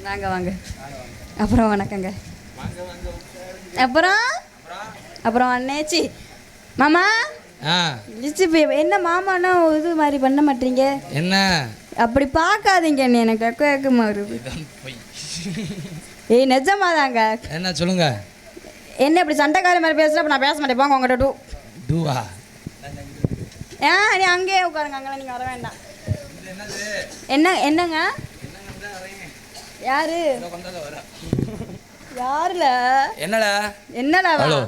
வாங்க வாங்க. அப்புறம் வணக்கங்க. அப்புறம் அப்புறம் அண்ணேச்சி மாமா. என்ன மாமானா இது மாதிரி பண்ண மாட்டீங்க? என்ன அப்படி பார்க்காதீங்க, எனக்கு கேட்குமா வருது. ஏய் நிஜமாதாங்க. என்ன சொல்லுங்க. என்ன இப்படி சண்டைக்கார மாதிரி பேசுற? நான் பேச மாட்டேன், போங்க உங்கள்கிட்ட. டூவா? நீ அங்கேயே உட்காருங்க, அங்கெல்லாம் நீங்கள் வர வேண்டாம். என்னங்க? யாரு யாருல? என்னடா? என்னடா? ஹலோ.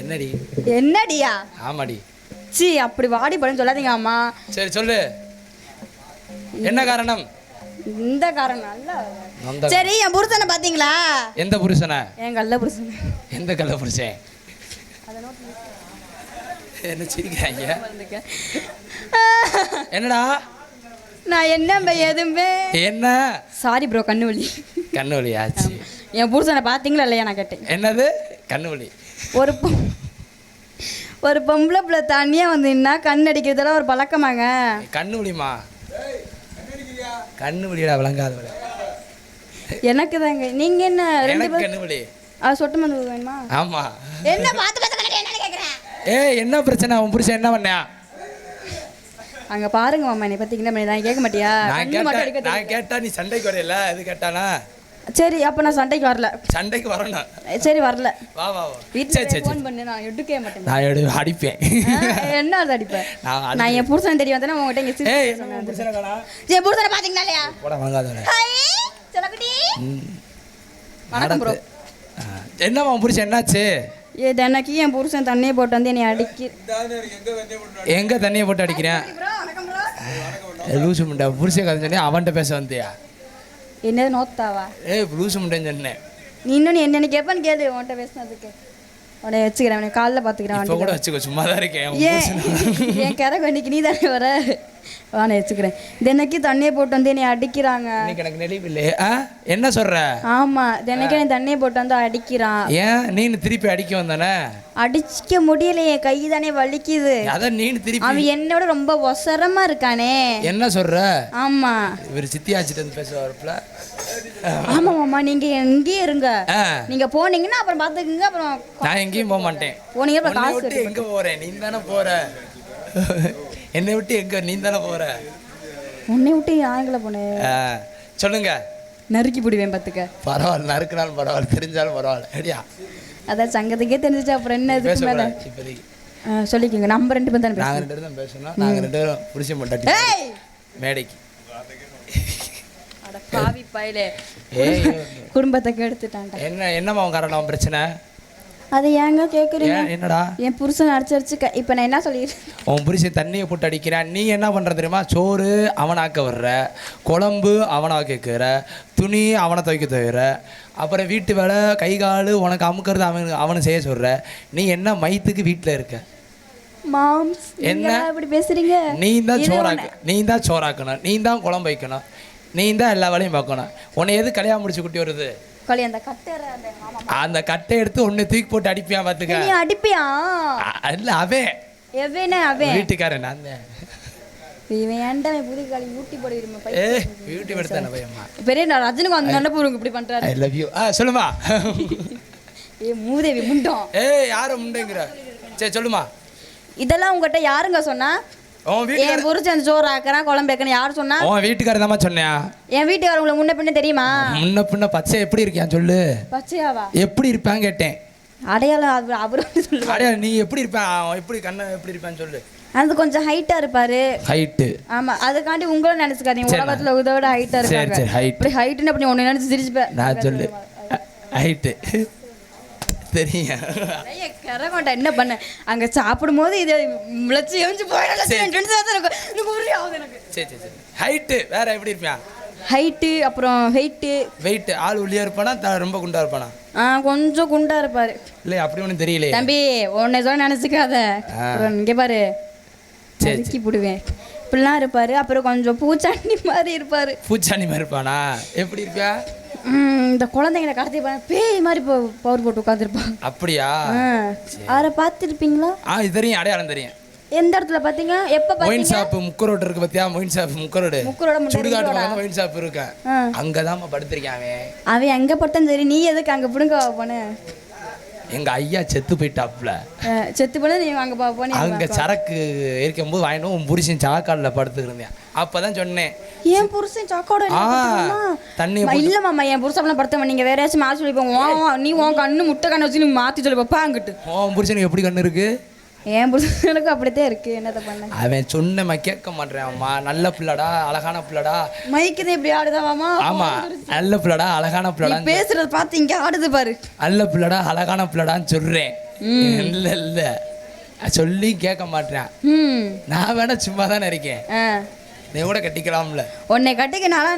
என்னடி? என்னடியா? ஆமாடி. சி அப்படி வாடி படம் சொல்லாதீங்க அம்மா. சரி சொல்லு, என்ன காரணம்? இந்த காரணம் அல்ல. சரி, என் புருஷனை பாத்தீங்களா? எந்த புருஷனை? என் கள்ள புருஷன். எந்த கள்ள புருஷன்? என்ன சிரிக்கிறாங்க? என்னடா? நான் என்ன எதுவுமே என்ன? சாரி ப்ரோ, கண்ணு வலி. கண்ணு வலி ஆச்சு. என் புருஷனை பாத்தீங்களா இல்லையா நான் கேட்டேன். என்னது கண்ணு வலி? ஒரு பொம்பளை பிள்ளை தண்ணியா வந்தீங்கன்னா கண் அடிக்கிறதெல்லாம் ஒரு பழக்கமாங்க. கண்ணு வலிமா? கண்ணு வலிடா, விளங்காத. எனக்கு தாங்க. நீங்க என்ன ரெண்டு பேரும் கண்ணு வலி? சொட்டு மருந்து வேணுமா? ஆமா. என்ன பாத்து என்ன கேக்குறேன்? என்ன பிரச்சனை? உன் புருஷன் என்ன பண்ணா? அங்க பாருங்க மாமா, என்னை பத்தி என்ன நான் கேட்க மாட்டியா? நான் கேட்டா நீ சண்டைக்கு வரல, அது கேட்டானா? சரி, அப்ப நான் சண்டைக்கு வரல. சண்டைக்கு வரணும். சரி வரல. வா வா. வீட்டுல ஃபோன் பண்ணு, நான் எடுக்கவே மாட்டேன். நான் அடிப்பேன். என்ன அடிப்பேன்? நான் என் புருஷன் தெரிய வந்தேன்னா உங்ககிட்ட இங்க சிரிச்சு. ஏய் என்ன புருஷன காணா? என் புருஷனை பாத்தீங்களா இல்லையா? போடா வாங்காதடா. ஹாய் சொல்லகுடி. வணக்கம் ப்ரோ. என்னமா உன் புருஷன் என்னாச்சு? எனக்கு என் புருஷன் தண்ணியை போட்டு வந்து என்னை அடிக்க. எங்க தண்ணியை போட்டு அடிக்கிறேன்? லூசு முண்டை. புருஷன் கதை சொன்னே அவன்கிட்ட பேச வந்தியா? என்னது நோத்தாவா? லூசு முண்டைன்னு சொன்னேன். நீ இன்னும் என்னென்னு கேட்பான்னு கேளு. உன்கிட்ட பேசினதுக்கு உன்னை வச்சுக்கிறேன், உன்னை காலைல பார்த்துக்கிறேன். இப்போ கூட வச்சுக்கோ, சும்மா தான் இருக்கேன். என் கதை இன்னைக்கு நீ தானே வர. நான் வச்சுக்கிறேன். தினைக்கு தண்ணியை போட்டு வந்து என்னை அடிக்கிறாங்க. எனக்கு நெளிவு இல்லையே. என்ன சொல்ற? ஆமா, தினைக்கு என் தண்ணியை போட்டு வந்து அடிக்கிறான். ஏன் நீ திருப்பி அடிக்க வந்தானே? அடிக்க முடியலையே, கை தானே வலிக்குது. அதான் நீ திருப்பி. அவன் என்னோட ரொம்ப ஒசரமா இருக்கானே. என்ன சொல்ற? ஆமா, இவர் சித்தி ஆச்சிட்டு வந்து பேசுவாருப்ல. ஆமா மாமா, நீங்க எங்கேயே இருங்க. நீங்க போனீங்கன்னா அப்புறம் பாத்துக்கங்க. அப்புறம் நான் எங்கேயும் போக மாட்டேன். போனீங்க அப்புறம் காசு விட்டு எங்க போறேன்? நீ தானே போற. என்னை விட்டு எங்க? நீ தானே போற. உன்னை விட்டு ஆண்களை போனேன். சொல்லுங்க. நறுக்கி பிடிவேன் பார்த்துக்க. பரவாயில்ல, நறுக்குனாலும் பரவாயில்ல, தெரிஞ்சாலும் பரவாயில்ல. ரெடியா? அதான் சங்கத்துக்கே தெரிஞ்சிச்சு, அப்புறம் என்ன இதுக்கு மேல சொல்லிக்கோங்க. நம்ம 2 பேரும் தானே. நாங்கள் 2 பேரும் தான் பேசணும். நாங்கள் 2 பேரும் புடிச்சு மாட்டாட்டி மேடைக்கு. பாவி பையலே, குடும்பத்தை கெடுத்துட்டான்டா. என்னம்மா உன் காரணம் பிரச்சனை? அதை ஏங்க கேட்குறீங்க? என்னடா? என் புருஷன் அடிச்சு இப்போ நான் என்ன சொல்லிடுறேன்? உன் புருஷன் தண்ணியை போட்டு அடிக்கிறான். நீ என்ன பண்ணுற தெரியுமா? சோறு அவனாக்க வர்ற, குழம்பு அவனாக கேட்குற, துணி அவனை துவைக்க தவிர, அப்புறம் வீட்டு வேலை கை கால் உனக்கு அமுக்கிறது அவனை செய்ய சொல்கிற. நீ என்ன மைத்துக்கு வீட்டில் இருக்க? மாம்ஸ் என்ன இப்படி பேசுறீங்க? நீ தான் சோறாக்கணும், நீ தான் குழம்பு வைக்கணும், நீ தான் எல்லா வேலையும் பார்க்கணும். உன்னை எது கல்யாணம் முடிச்சு குட்டி வருது? அந்த கட்டை எடுத்து ஒன்னு தூக்கி போட்டு அடிப்பியா? பாத்துக்க. நீ அடிப்பியா? இல்ல அவன் வீட்டுக்காரன். நான் தான். இவன் ஏன்டா புது காலி ஊட்டி போடுறீங்க பையன். ஊட்டி போடுதானே பையம்மா. பெரிய ரஜினிக்கு அந்த நல்ல பூருங்க இப்படி பண்றாரு. I love you. சொல்லுமா. மூதேவி முண்டம். யார முண்டங்கற? சரி சொல்லுமா. இதெல்லாம் உங்ககிட்ட யாருங்க சொன்னா? என் புருஷன் சோறு ஆக்குறான், குழம்பு வைக்கணும். யாரு சொன்னா? உன் வீட்டுக்காரர் தான் சொன்னியா? என் வீட்டுக்காரர் உங்களுக்கு முன்ன பின்ன தெரியுமா? முன்ன பின்ன பச்சை எப்படி இருக்கியான்னு சொல்லு. பச்சையாவா? எப்படி இருப்பான்னு கேட்டேன். அடையாளம் அவரு சொல்லு. அடையாளம் நீ எப்படி இருப்பான்? எப்படி கண்ண எப்படி இருப்பான்னு சொல்லு. அது கொஞ்சம் ஹைட்டா இருப்பாரு. ஹைட்டு? ஆமா, அதுக்காண்டி உங்களும் நினைச்சுக்காதீங்க. உலகத்துல இதோட ஹைட்டா இருக்காங்க. சரி ஹைட். இப்படி ஹைட்னு அப்படி ஒன்னு நினைச்சு சிரிச்சுப்பேன். நான் சொல்லு ஹைட்டு தெரியும். என்ன பண்ண அங்க சாப்பிடும் போது இது முளைச்சி எரிஞ்சு ஹைட்டு வேற எப்படி இருப்பான்? ஹைட்டு அப்புறம் வெயிட் ஆள் உள்ளே இருப்பானா ரொம்ப குண்டா இருப்பானா? கொஞ்சம் குண்டா இருப்பாரு. இல்லை அப்படி ஒன்றும் தெரியல தம்பி, உன்னை சொல்ல நினைச்சுக்காத. இங்க பாரு, செதுக்கி போடுவேன். இப்படிலாம் இருப்பாரு. அப்புறம் கொஞ்சம் பூச்சாண்டி மாதிரி இருப்பாரு. பூச்சாண்டி மாதிரி இருப்பானா? எப்படி இருப்பியா? இந்த குழந்தைங்களை கடத்தி பேய் மாதிரி பவர் போட்டு உட்காந்துருப்பான். அப்படியா? அவரை பார்த்துருப்பீங்களா? இது தெரியும், அடையாளம் தெரியும். எந்த இடத்துல பாத்தீங்க? எப்ப ஒயின் பாத்தீங்க? ஷாப் முக்கரோடு இருக்கு பாத்தியா? Wine shop முக்கரோடு. முக்கரோட முன்னாடி சுடுகாட்டு ரோடா? பக்கத்துல ஒயின் ஷாப் இருக்கு. அங்கதான் படுத்திருக்கான் அவன். அவன் எங்க படுத்தான் சரி, நீ எதுக்கு அங்க புடுங்க போன? எங்க ஐயா செத்து போயிட்டாப்ல. செத்து போன நீ அங்க போனே. அங்க சரக்கு இருக்கும்போது வாங்கினோம். உன் புருஷன் சாக்காடுல படுத்துட்டு இருந்தேன். அப்பதான் சொன்னேன், என் புருஷன் சாக்கோட தண்ணி இல்ல மாமா, என் புருஷன் படுத்தவன். நீங்க வேற ஏதாச்சும் மாற்றி சொல்லிப்போம். நீ உன் கண்ணு முட்டை கண்ணு வச்சு நீ மாத்தி சொல்லி பாப்பா அங்கிட்டு. உன் புருஷனுக்கு எப்படி கண்ணு இருக்கு? என் புருஷனுக்கு அப்படித்தான் இருக்கு. என்னத்த பண்ண? அவன் சொன்னமா கேட்க மாட்டேன். அம்மா நல்ல பிள்ளடா, அழகான பிள்ளடா. மைக்குதான் இப்படி ஆடுதாவாமா? ஆமா, நல்ல பிள்ளடா, அழகான பிள்ளடா. பேசுறது பார்த்து இங்க ஆடுது பாரு. நல்ல பிள்ளடா, அழகான பிள்ளடான்னு சொல்றேன். இல்ல இல்ல சொல்லி கேட்க மாட்டேன். நான் வேணா சும்மா தானே இருக்கேன். நீ கூட கட்டிக்கலாம்ல. உன்னை கட்டிக்கனால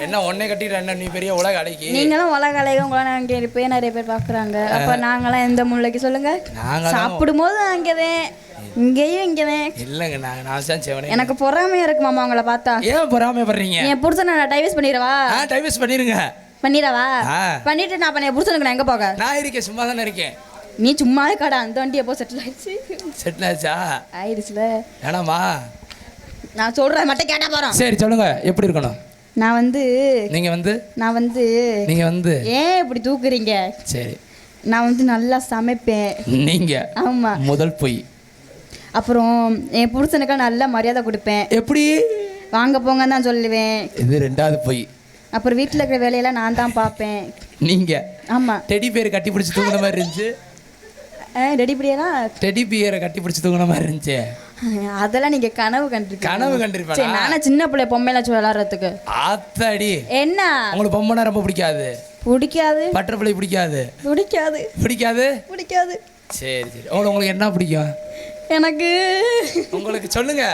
என்ன உன்னை கட்டிக்கிற என்ன? நீ பெரிய உலக அழகி. நீங்களும் உலக அழகி. உங்களாம் அங்கே இருப்பே நிறைய பேர் பாக்குறாங்க. அப்ப நாங்களாம் எந்த முல்லைக்கு சொல்லுங்க? சாப்பிடும் போது அங்கேதான், இங்கேயும் இங்கேதான். இல்லங்க, நான் எனக்கு பொறாமையா இருக்கு மாமா உங்களை பார்த்தா. ஏன் பொறாமைப்படுறீங்க? என் புருஷனை நான் டைவர்ஸ் பண்ணிடவா? டைவர்ஸ் பண்ணிருங்க. பண்ணிடவா? பண்ணிட்டு நான் பண்ண புருஷனுக்கு நான் எங்க போக? நான் இருக்கேன், சும்மா தானே இருக்கேன். நீ சும்மாவே கடை. அந்த வண்டி எப்போ செட்டில் ஆயிடுச்சு? செட்டில் ஆச்சா? ஆயிடுச்சுல. வேணாமா? நான் சொல்றேன் மட்டும் கேட்டா போறோம். சரி சொல்லுங்க, எப்படி இருக்கணும்? நீங்க வந்து ஏன் இப்படி தூக்குறீங்க? சரி, நான் நல்லா சமைப்பேன். நீங்க? ஆமா. முதல் பொய். அப்புறம் என் புருஷனுக்கு நல்ல மரியாதை கொடுப்பேன். எப்படி? வாங்க போங்க தான் சொல்லுவேன். இது ரெண்டாவது பொய். அப்புறம் வீட்டுல இருக்கிற வேலையெல்லாம் நான் தான் பார்ப்பேன். நீங்க? ஆமா. டெடி பேர் கட்டி பிடிச்சி தூங்குன மாதிரி இருந்துச்சு. டெடி பியரை கட்டி பிடிச்சி தூங்குன மாதிரி இருந்துச்சு. அதெல்லாம் நீங்க கனவு கண்டிருப்பீங்க. நானும் சின்ன பிள்ளை பொம்மையில வச்சு விளையாடுறதுக்கு. ஆத்தாடி. என்ன உங்களுக்கு பொம்மைனா ரொம்ப பிடிக்காது? பட்டர்ஃப்ளை பிடிக்காது? பிடிக்காது. சரி சரி. உங்களுக்கு என்ன பிடிக்கும்? எனக்கு உங்களுக்கு சொல்லுங்க.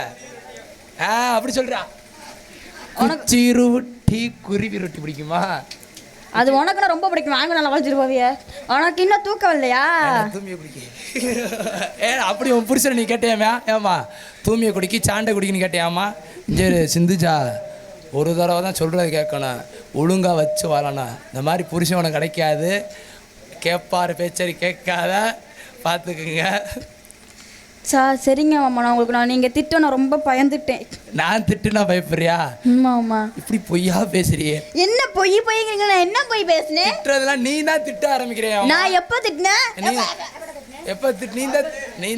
அப்படி சொல்றா. குச்சி ரொட்டி, குருவி ரொட்டி பிடிக்குமா? அது உனக்கு ரொம்ப பிடிக்கும். வாங்க நல்லா வளர்ச்சிட்டு போவிய. உனக்கு இன்னும் தூக்கம் இல்லையா? தூமியை குடிக்க. அப்படி உன் புருஷனை நீ கேட்டியாமா? ஏமா தூமியை குடிக்கி சாண்டை குடிக்கன்னு கேட்டியாமா? சரி சிந்துஜா, ஒரு தடவை தான் சொல்கிறது கேட்கணும். ஒழுங்காக வச்சு வரணும். இந்த மாதிரி புருஷன் உனக்கு கிடைக்காது. கேட்பார் பேச்சரி கேட்காத, பார்த்துக்குங்க. சரிங்க மாமா. நான் நீங்கள் திட்ட நான் ரொம்ப பயந்துட்டேன். நான் திட்டுனா பயப்படுறியா? ஆமா. இப்படி பொய்யா பேசுறியே. என்ன பொய்ங்கிறீங்க? நான் என்ன பொய் பேசுனேன்? திட்டுறதெல்லாம் நீ தான் திட்ட ஆரம்பிக்கிறியா? நான் எப்போ திட்டினேன்? எப்போ நீ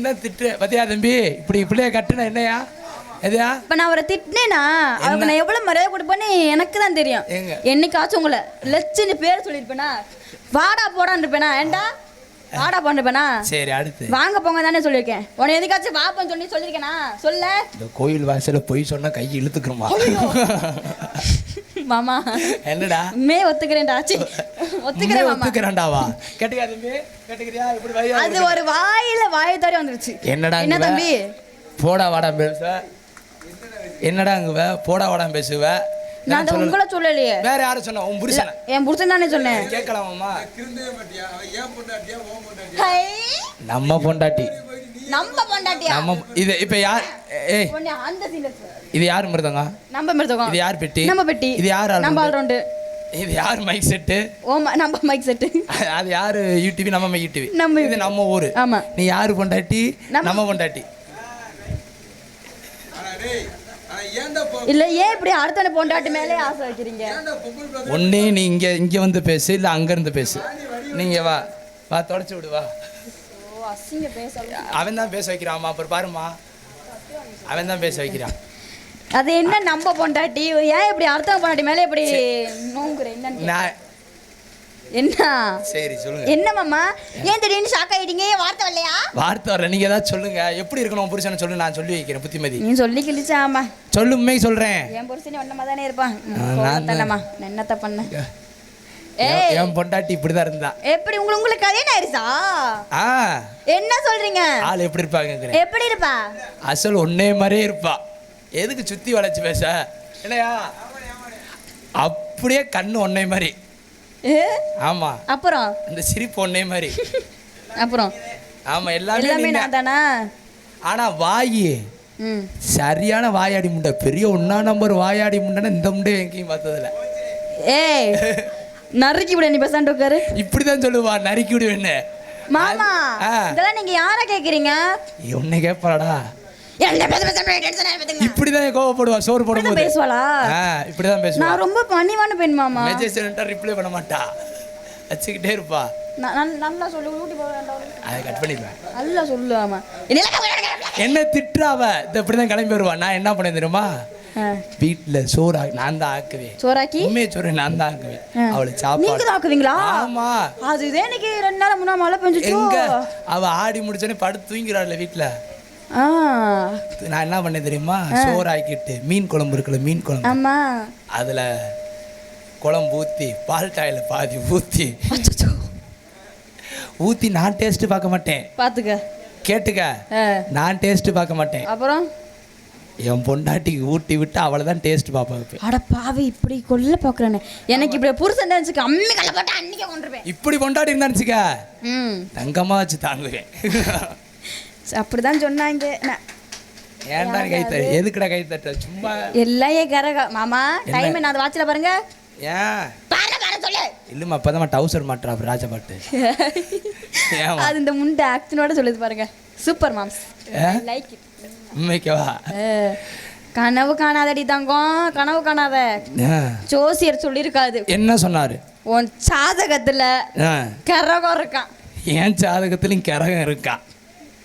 தான் திட்டு பத்தியா தம்பி? இப்படி இப்படியே கட்டுனா என்னையா? எதையா? இப்போ நான் அவரை திட்டினேனா அவருக்கு நான் எவ்வளோ மரியாதை கொடுப்பேன்னு எனக்கு தான் தெரியும். என்னைக்காச்சும் உங்களை லட்சன்னு பேர் சொல்லியிருப்பேனா? வாடா போடான்னு இருப்பேனா? ஏண்டா வாடா போன்னுப்பேனா? சரி, அடுத்து வாங்க போங்க தானே சொல்லியிருக்கேன். உன்னை எதுக்காச்சும் வாப்பன்னு சொல்லி சொல்லியிருக்கேனா? சொல்ல. இந்த கோயில் வாசல போய் சொன்னா கை இழுத்துக்கிறோமா? மாமா என்னடா? ஒத்துக்கிறேன்டா. ஒத்துக்கிறேன் மாமா. ஒத்துக்கிறேன்டாவா? கேட்டியா தம்பி? கேட்டியா? இப்படி வாயா? அது ஒரு வாயை தோறி வந்துருச்சு. என்னடா? என்ன தம்பி? போடா வாடா பேச. என்னடா அங்க போடா வாடா பேசுவ? நான் உங்களை சொல்லலையே. வேற யாரும் சொன்னா? உன் புருஷன். என் புருஷன் தானே சொன்னேன். கேட்கலாமாமா? நம்ம பொண்டாட்டி. நம்ம இது இப்ப யார்? ஏய் இது யார் மிருதங்க? நம்ம மிருதங்க. இது யார் பெட்டி? நம்ம பெட்டி. இது யார்? நம்ம ஆல்ரவுண்ட். இது யார் மைக் செட்டு? நம்ம மைக் செட்டு. அது யாரு? யூடிவி. நம்ம யூடிவி. இது நம்ம ஊரு. ஆமா. நீ யாரு பொண்டாட்டி? நம்ம பொண்டாட்டி. இல்ல ஏன் இப்படி அடுத்த பொண்டாட்டி மேலே ஆசை வைக்கிறீங்க? ஒண்ணே நீ இங்க வந்து பேசு, இல்ல அங்க இருந்து பேசு. நீங்க வா தொடச்சு விடு வா. அசிங்க பேச. அவன் தான் பேச வைக்கிறான். அப்புறம் பாருமா, அவன் தான் பேச வைக்கிறான். அது என்ன நம்ம பொண்டாட்டி? ஏன் இப்படி அடுத்த பொண்டாட்டி மேலே இப்படி நோங்குற? என்ன? சரி சொல்லுங்க. என்ன மாமா ஏன் திடீர்னு ஷாக் ஆயிட்டீங்க? வார்த்தை வரலையா? வார்த்தை வரல. நீங்க ஏதாவது சொல்லுங்க. எப்படி இருக்கணும் புருஷனை சொல்லு, நான் சொல்லி வைக்கிறேன். புத்திமதி நீ சொல்லி கிழிச்சாமா சொல்லு. உண்மை சொல்றேன். என் புருஷனே ஒன்னமா தானே இருப்பான். நான் என்னத்த பண்ண? என் பொண்டாட்டி இப்படிதான் இருந்தா. எப்படி உங்களுக்கு கல்யாணம் ஆயிருச்சா? என்ன சொல்றீங்க? ஆள் எப்படி இருப்பாங்க? எப்படி இருப்பா? அசல் ஒன்னே மாதிரியே இருப்பா. எதுக்கு சுத்தி வளைச்சு பேச? இல்லையா? அப்படியே கண்ணு ஒன்னே மாதிரி. ஆமா. அப்புறம் இந்த சிரிப்பு ஒன்னே மாதிரி. அப்புறம் ஆமா எல்லாமே நான் தானா? ஆனா வாயி சரியான வாயாடி முண்டை. பெரிய ஒன்னா நம்பர் வாயாடி முண்டைன்னா இந்த முண்டை எங்கேயும் பார்த்ததில்ல. ஏய் நறுக்கி விட. நீ பேசாண்டு உட்காரு. இப்படிதான் சொல்லுவா, நறுக்கி விடுவேன்னு. மாமா இதெல்லாம் நீங்க யார கேக்குறீங்க? உன்னை கேட்பாடா. இப்படிதான் கோவப்படுவா சோறு போடும்போது. பேசுவாளா? இப்படிதான் பேசுவா. நான் ரொம்ப பணிவான பெண் மாமா. மெசேஜ் சென்டர் ரிப்ளை பண்ண மாட்டா, வச்சுக்கிட்டே இருப்பா. நல்லா சொல்லு, ஊட்டி போறேன். அதை கட் பண்ணிடுவேன். நல்லா சொல்லு. ஆமா என்ன திட்டுறாவ, இப்படிதான் கிளம்பி வருவா. நான் என்ன பண்ணேன் தெரியுமா, வீட்டுல சோறு நான் தான் ஆக்குவேன். சோறாக்கி உண்மையை சோறு நான் தான் ஆக்குவேன். அவளுக்கு சாப்பாடு நீங்க தான் ஆக்குவீங்களா? ஆமா. அது எனக்கு 2 நாள் முன்னாடி மழை பெஞ்சிச்சு. எங்க அவ ஆடி முடிச்சோடனே படுத்து தூங்கிறாள்ல வீட்டுல. நான் என்ன பண்ணேன் தெரியுமா, சோறு ஆக்கிட்டு மீன் குழம்பு இருக்குல்ல, மீன் குழம்பு. ஆமா. அதுல குழம்பு ஊத்தி பால் டாயில பாதி ஊத்தி ஊத்தி நான் டேஸ்ட் பார்க்க மாட்டேன். பாத்துக்க கேட்டுக்க, நான் டேஸ்ட் பார்க்க மாட்டேன். அப்புறம் என் பொண்டாட்டிக்கு ஊட்டி விட்டு அவளை தான் டேஸ்ட் பார்ப்பாங்க. அட பாவி, இப்படி கொல்ல பாக்குறேன்னு எனக்கு இப்படி புருஷன் நினைச்சுக்க. அம்மி கல்ல போட்டு அன்னைக்கே கொண்டுருவேன். இப்படி பொண்டாட்டி இருந்தா நினைச்சுக்க தங்கமா வச்சு தாங்குவேன். அப்படிதான் சொன்னாங்க. ஏன்டா கை தட்டு, எதுக்குடா கை தட்ட? சும்மா எல்லாம் ஏன் கரகா மாமா. டைம் நான் வாட்ச்ல பாருங்க. ஏன் சொல்லு இல்லம்மா, அப்பதான் டவுசர் மாட்டா ராஜா பாட்டு. அது இந்த முண்டை ஆக்ஷனோட சொல்லுது பாருங்க. சூப்பர் மாம்ஸ், லைக் இட். உண்மைக்கவா? கனவு காணாதடி தங்கம், கனவு காணாத. ஜோசியர் சொல்லியிருக்காது. என்ன சொன்னாரு? உன் சாதகத்துல கரகம் இருக்கான். ஏன் ஜாதகத்துலயும் கரகம் இருக்கான்?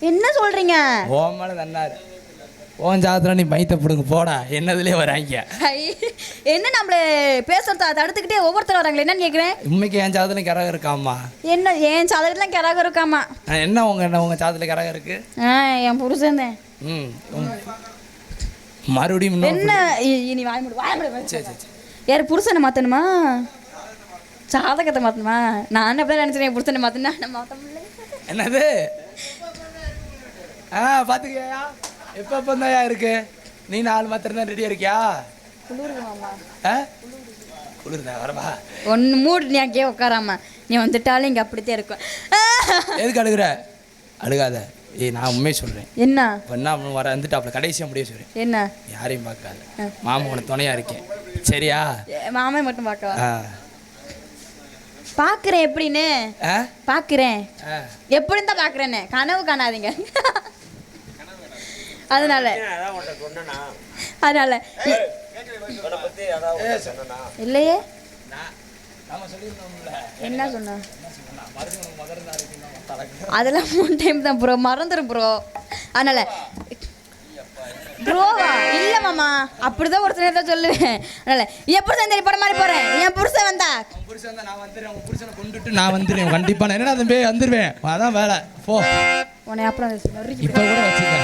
என்ன சொல்றீங்க? ஓ மேல தன்னாரு. ஓன் ஜாதகத்துல நீ மைத்த பிடுங்க போடா, என்னதுலயே வராங்க. என்ன நம்மள பேசுறத தடுத்துக்கிட்டே ஒவ்வொருத்தர் வராங்களே, என்னன்னு கேக்குறேன். உண்மைக்கு என் ஜாதகத்துல கரகம் இருக்காமா? என்ன என் ஜாதகத்துல கரகம் இருக்காமா? என்ன உங்க ஜாதகத்துல கரகம் இருக்கு? என் புருஷன் தான். மறுபடியும் என்ன இனி வாய் மூடு. சரி சரி, யார் புருஷனை மாத்தணுமா, ஜாதகத்தை மாத்தணுமா? நான் அப்படிதான் நினைச்சேன், புருஷனை மாத்தினா நம்ம மாத்த முடியல. என்னது? பாத்துக்கியா எப்ப தாயா இருக்கு? நீ 4 மாத்திரம் தான் ரெடியா இருக்கியா? குளிருது மாமா. குளிருதா? வரவா ஒன்னு மூடு. நீ அங்கேயே உட்காராமா, நீ வந்துட்டாலும் இங்க அப்படித்தான் இருக்கும். எதுக்கு அழுகுற? அழுகாத. நான் உண்மையை சொல்றேன். என்ன பண்ணா வர வந்துட்டு அப்படி கடைசியா முடிய சொல்றேன். என்ன? யாரையும் பார்க்காத, மாமா உனக்கு துணையா இருக்கேன். சரியா? மாமே மட்டும் பார்க்கவா? பாக்குறேன் எப்படின்னு பாக்குறேன். எப்படி தான் பாக்குறேன்னு கனவு காணாதீங்க. அதனால இல்லையே. என்ன சொன்ன? அதெல்லாம் 3 டைம் தான் ப்ரோ, மறந்துடும் ப்ரோ. அதனால ப்ரோவா இல்ல மாமா, அப்படிதான் ஒரு சில தான் சொல்லுவேன். அதனால எப்படி தான் படம் மாதிரி போறேன். என் புருஷன் வந்தா நான் வந்துடுறேன். உங்க புருஷனை கொண்டுட்டு நான் வந்துடுறேன் கண்டிப்பா. நான் என்னடா தம்பி வந்துடுவேன், அதான் வேலை. போ உன்னை அப்புறம் இப்ப கூட வச்சுக்க.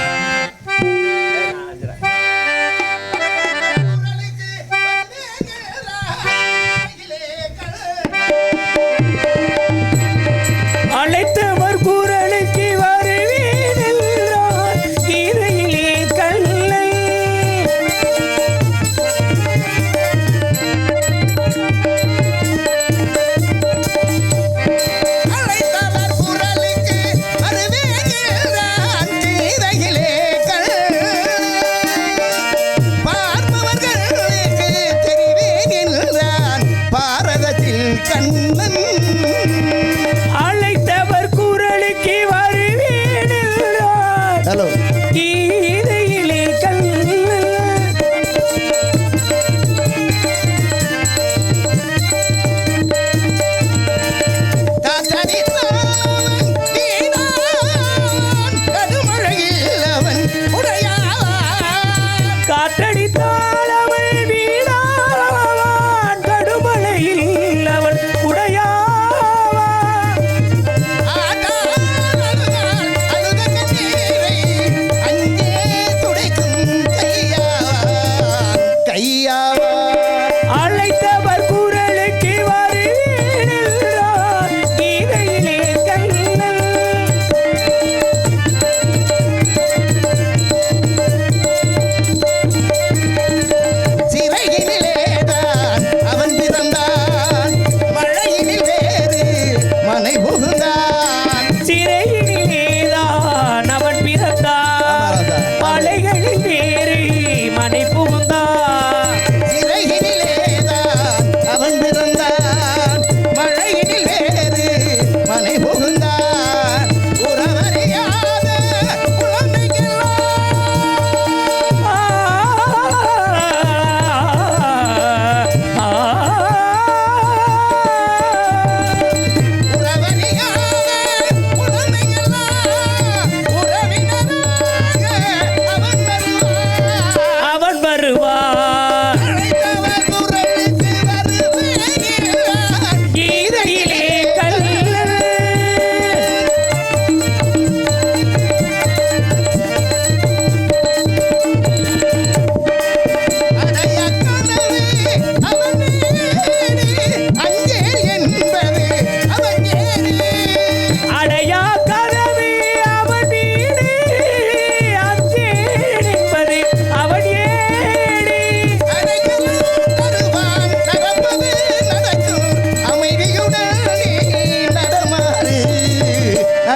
அழைத்தவர் குரலுக்கு வருவேன் என்றார் கீரையிலே கல்லை. அழைத்தவர் குரலுக்கு வருவேன் என்றார் கீரையிலே கல்லை.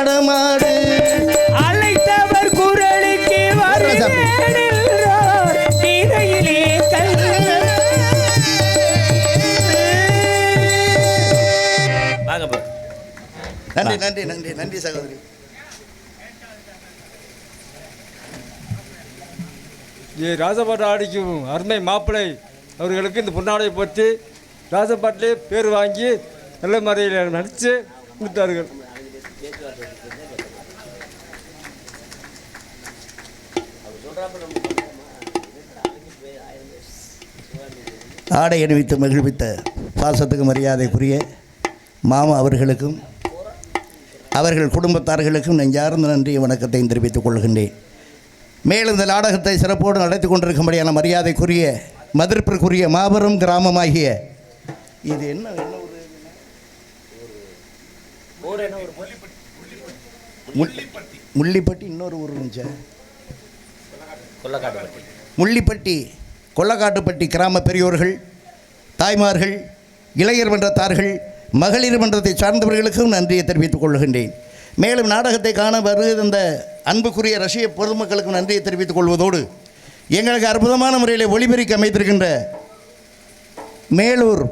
நடமாடு. அழைத்தவர் குரலுக்கு வருவேன் என்றார் நீரையிலே கல்லல். வாங்க போ. நன்றி நன்றி நன்றி நன்றி சகோதரி. ராஜபாட்டை ஆடிக்கும் அருமை மாப்பிள்ளை அவர்களுக்கு இந்த பொன்னாடையை பற்றி ராஜபாட்டிலே பேர் வாங்கி நல்ல முறையில் நடித்து கொடுத்தார்கள். ஆடை அணிவித்து மகிழ்வித்த பாசத்துக்கு மரியாதைக்குரிய மாமா அவர்களுக்கும் அவர்கள் குடும்பத்தார்களுக்கும் நெஞ்சார்ந்த நன்றி வணக்கத்தை தெரிவித்துக் கொள்கின்றேன். மேலும் இந்த நாடகத்தை சிறப்போடு நடத்தி கொண்டிருக்கும்படியான மரியாதைக்குரிய மதிப்பிற்குரிய மாபெரும் கிராமமாகிய இது என்ன முள்ளிப்பட்டி இன்னொரு ஊர் இருந்துச்சு முள்ளிப்பட்டி கொல்லக்காட்டுப்பட்டி கிராம பெரியோர்கள், தாய்மார்கள், இளைஞர் மன்றத்தார்கள், மகளிர் மன்றத்தை சார்ந்தவர்களுக்கும் நன்றியை தெரிவித்துக் கொள்கின்றேன். மேலும் நாடகத்தை காண வருகின்ற அன்புக்குரிய ரஷ்ய பொதுமக்களுக்கும் நன்றியை தெரிவித்துக் கொள்வதோடு எங்களுக்கு அற்புதமான முறையில் ஒளிபெருக்கி அமைத்திருக்கின்ற மேலூர்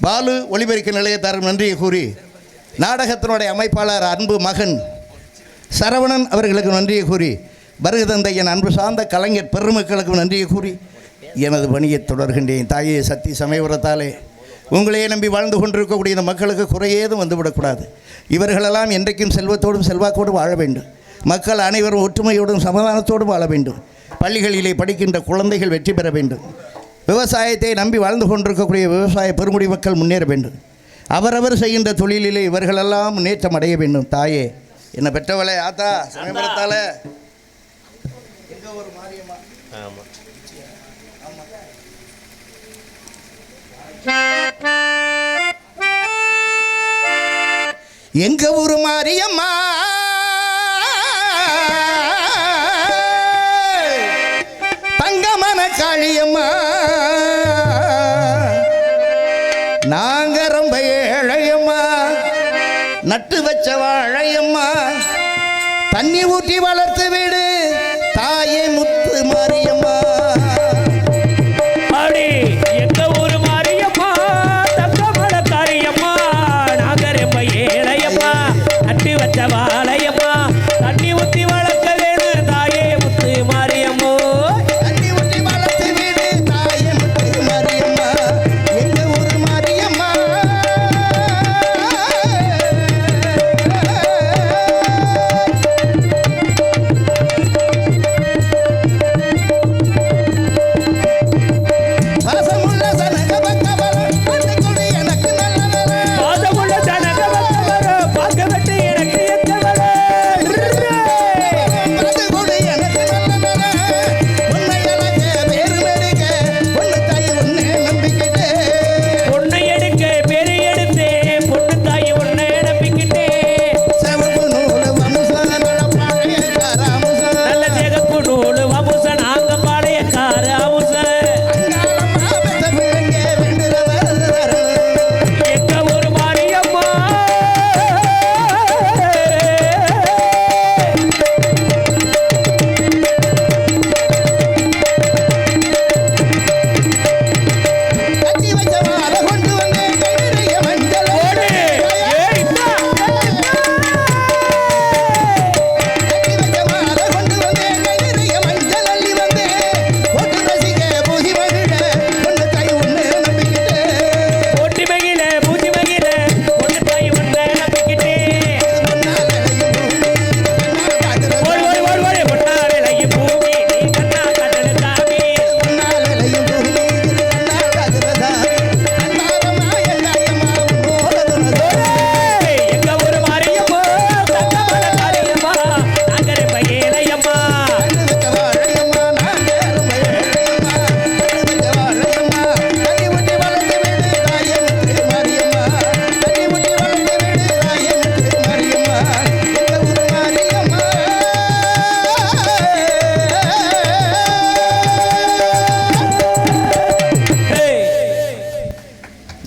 பாலு ஒளிபெருக்க நிலையத்தாரும் நன்றியை கூறி நாடகத்தினுடைய அமைப்பாளர் அன்பு மகன் சரவணன் அவர்களுக்கு நன்றியை கூறி வருகின்ற என் அன்பு சார்ந்த கலைஞர் பெருமக்களுக்கும் நன்றியை கூறி எனது பணியை தொடர்கின்றேன். தாயே சக்தி சமயபுரத்தாலே உங்களையே நம்பி வாழ்ந்து கொண்டிருக்கக்கூடிய இந்த மக்களுக்கு குறையேதும் வந்துவிடக்கூடாது. இவர்களெல்லாம் என்றைக்கும் செல்வத்தோடும் செல்வாக்கோடும் வாழ வேண்டும். மக்கள் அனைவரும் ஒற்றுமையோடும் சமாதானத்தோடும் வாழ வேண்டும். பள்ளிகளிலே படிக்கின்ற குழந்தைகள் வெற்றி பெற வேண்டும். விவசாயத்தை நம்பி வாழ்ந்து கொண்டிருக்கக்கூடிய விவசாய பெருங்குடி மக்கள் முன்னேற வேண்டும். அவரவர் செய்கின்ற தொழிலிலே இவர்களெல்லாம் முன்னேற்றம் அடைய வேண்டும். தாயே என்னை பெற்றவளே ஆத்தா சமயபுரத்தாலே எங்க ஒரு மாரியம்மா. ஆமாம் எங்க ஊரு மாரியம்மா தங்கமான காளியம்மா, நாங்க ரொம்ப ஏழையம்மா, நட்டு வச்ச வாழையம்மா, தண்ணி ஊற்றி வளர்த்து விடு தாயே முத்து மாரியம்மா.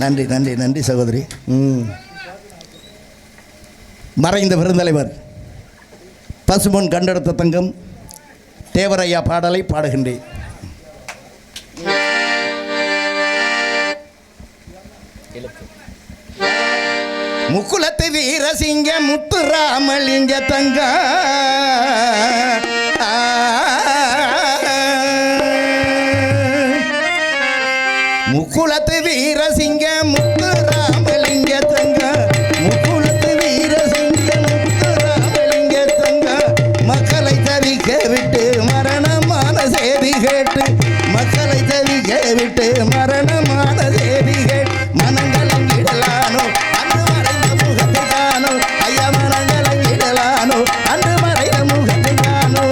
நன்றி நன்றி நன்றி சகோதரி. மறைந்த பெருந்தலைவர் பசுமொன் கண்டெடுத்த தங்கம் தேவரையா பாடலை பாடுகின்றேன். முக்குலத்து வீரசிங்க முத்துராமலிங்க தங்க முக்குலத்து வீரசிங்க முத்துராமலிங்க தங்க முக்குலத்து வீரசிங்க முத்துராமலிங்க தங்க மக்களை தவிக்க விட்டு மரணமான செய்தி கேட்டு மக்களை தவிக்க விட்டு மரணமான செய்தி கேட்டு மனங்களங்கிடலானோ அன்று மறைந்த முகத்தை காணோ ஐயா மனங்களங்கிடலானோ அன்று மறைந்த முகத்தை காணோ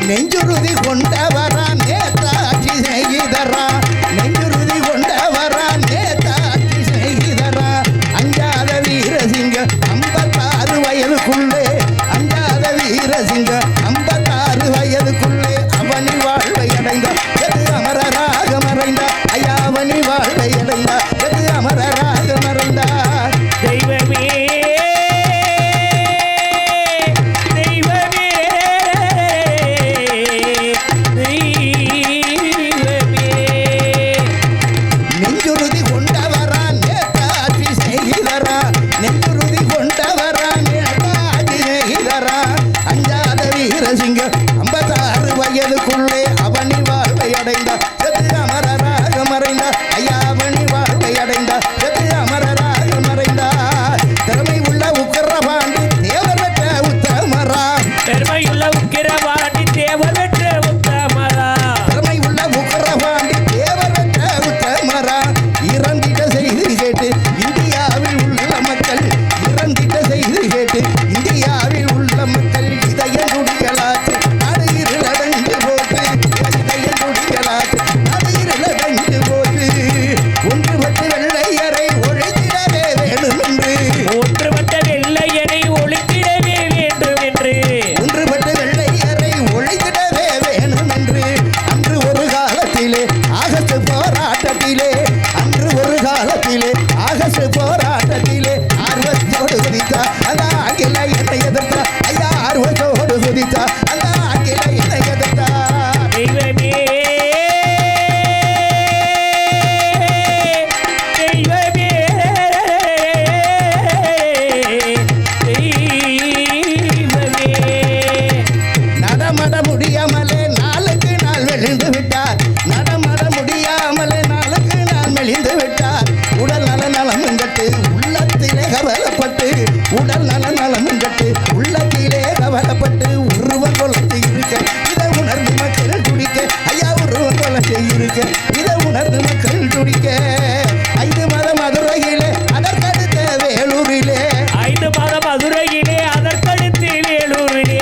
நெஞ்சுறுதி கொண்டவரா நேதாட்சி செய்தரா நெஞ்சுறுதி கொண்டவரா நேதாட்சி செய்தரா அஞ்சாத வீரசிங்க 56 வயதுக்குள்ளே அஞ்சாத வீரசிங்க 56 வயதுக்குள்ளே அவனி வாழ்வை அடைந்தார் எது அமரராக மறைந்தார் ஐயா அவனி வாழ்வை அடைந்தார் எது அமரராக மறைந்தார் தெய்வமே நெஞ்சுறுதி கொண்டவரா நேதாட்சி செய்தரா நெஞ்சுறுதி கொண்டவரா நேதாட்சி செய்தரா அஞ்சாத வீரசிங்க 56 வயதுக்குள்ளே அவனி வாழ்வை அடைந்தார் எது அமரராக மறைந்தார் ஐயா அவனி வாழ்வை அடைந்தார் எது அமரராக மறைந்தார் திறமை உள்ள உக்கரபாண்டி தேவர் பெற்ற உத்தமரா பெருமையுள்ள உக்கிரவாண்டி தேவர் பெற்ற உத்தமரா திறமை உள்ள உக்கரபாண்டி தேவர் பெற்ற உத்தமரா இறந்திட்ட செய்தி கேட்டு இந்தியாவில் உள்ள மக்கள் இறந்திட்ட செய்தி கேட்டு இந்தியாவில் உள்ள மக்கள் இதய துடிகளாச்சு நாடு இருளடைந்து போட்டு இதய துடிகளாச்சு நாடு இருளடைந்து போட்டு ஒன்றுபட்டு வெள்ளையரை ஒழித்திடவே வேணும் என்று ஒன்றுபட்ட வெள்ளையனை ஒழித்திடவே வேண்டும் என்று ஒன்றுபட்டு வெள்ளையரை ஒழித்திடவே வேணும் என்று அன்று ஒரு காலத்திலே ஆகஸ்ட் போராட்டத்திலே அன்று ஒரு காலத்திலே ஆகஸ்ட் போராட்டத்திலே ஆர்வத்தோடு குதித்தார் அந்த ஆங்கில என்னை எதிர்த்தார் ஐயா ஆர்வத்தோடு குதித்தார் அந்த ஆங்கில என்னை எதிர்த்தார் தெய்வமே தெய்வமே தெய்வமே நடமட முடியாமலே நாளுக்கு நாள் மெலிந்து விட்டார் நடமட முடியாமலே நாளுக்கு நாள் மெலிந்து விட்டார் உடல் நல நலமும் கட்டு உள்ளத்திலே கவலைப்பட்டு உடல் நல நலமும் கட்டு உள்ளத்திலே கவலைப்பட்டு உருவம் கொலத்து இருக்க இதை உணர்ந்து மக்கள் துடிக்க ஐயா உருவம் கொலத்து இருக்க இதை உணர்ந்து மக்கள் துடிக்க 5 மத மதுரையிலே அதற்கடுத்த வேலூரிலே 5 மாதம் மதுரையிலே அதற்கடுத்து வேலூரிலே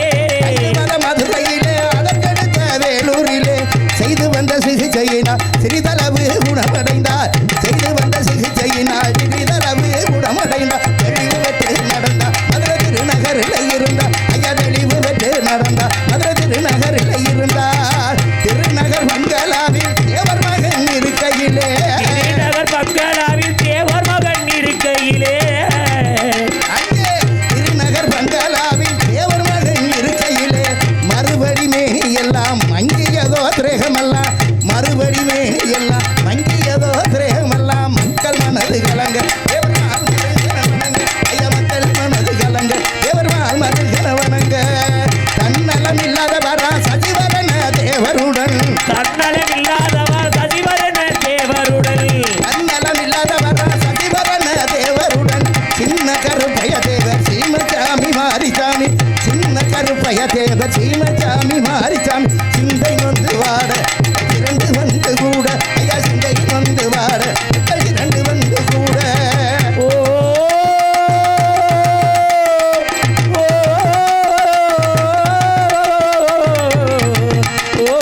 மதுரையிலே அதற்கடுத்த வேலூரிலே செய்து வந்த சிகிச்சையினால் சிறிதளவு குணமடைந்தார் செய்து வந்த சிகிச்சையினால் சிறிதளவு குணமடைந்தார் தெளிவு பெற்று நடந்தார் மதுரை திருநகரில் இருந்தார் ஐயா தெளிவு பெற்று நடந்தார் மதுரை திருநகரில் இருந்தார் திருநகர் பங்களாவில் தேவர் மகன் இருக்கையிலே நகர் பங்களாவில் தேவர் மகன் இருக்கையிலே அங்கே திருநகர் பங்களாவில் தேவர் மகன் இருக்கையிலே மறுபடி மேனி எல்லாம் மங்கியதோ திரேகமெல்லாம் மறுபடி மேனி எல்லாம் மங்கியதோ திரேகமெல்லாம் மக்கள் மனது கலங்க தேவர்மால் மருகனவனங்க ஐயா மக்கள் மனது கலங்க தேவர்மால் மருகனவனங்க தன்னலம் இல்லாதவரா சசிவரன தேவருடன் தன்னலம் இல்லாதவர் சசிவரன தேவருடன் தன்னலம் இல்லாதவரா சசிவரன தேவருடன் சின்ன கருப்பைய தேவர் சீமச்சாமி மாரிசாமி சின்ன கருப்பைய தேவர் சீமச்சாமி மாரிசாமி சிந்தை வந்து வாட இரண்டு வந்து கூட ஐயா சிந்தை வந்து வாட இரண்டு வந்து கூட ஓ ஓ ஓ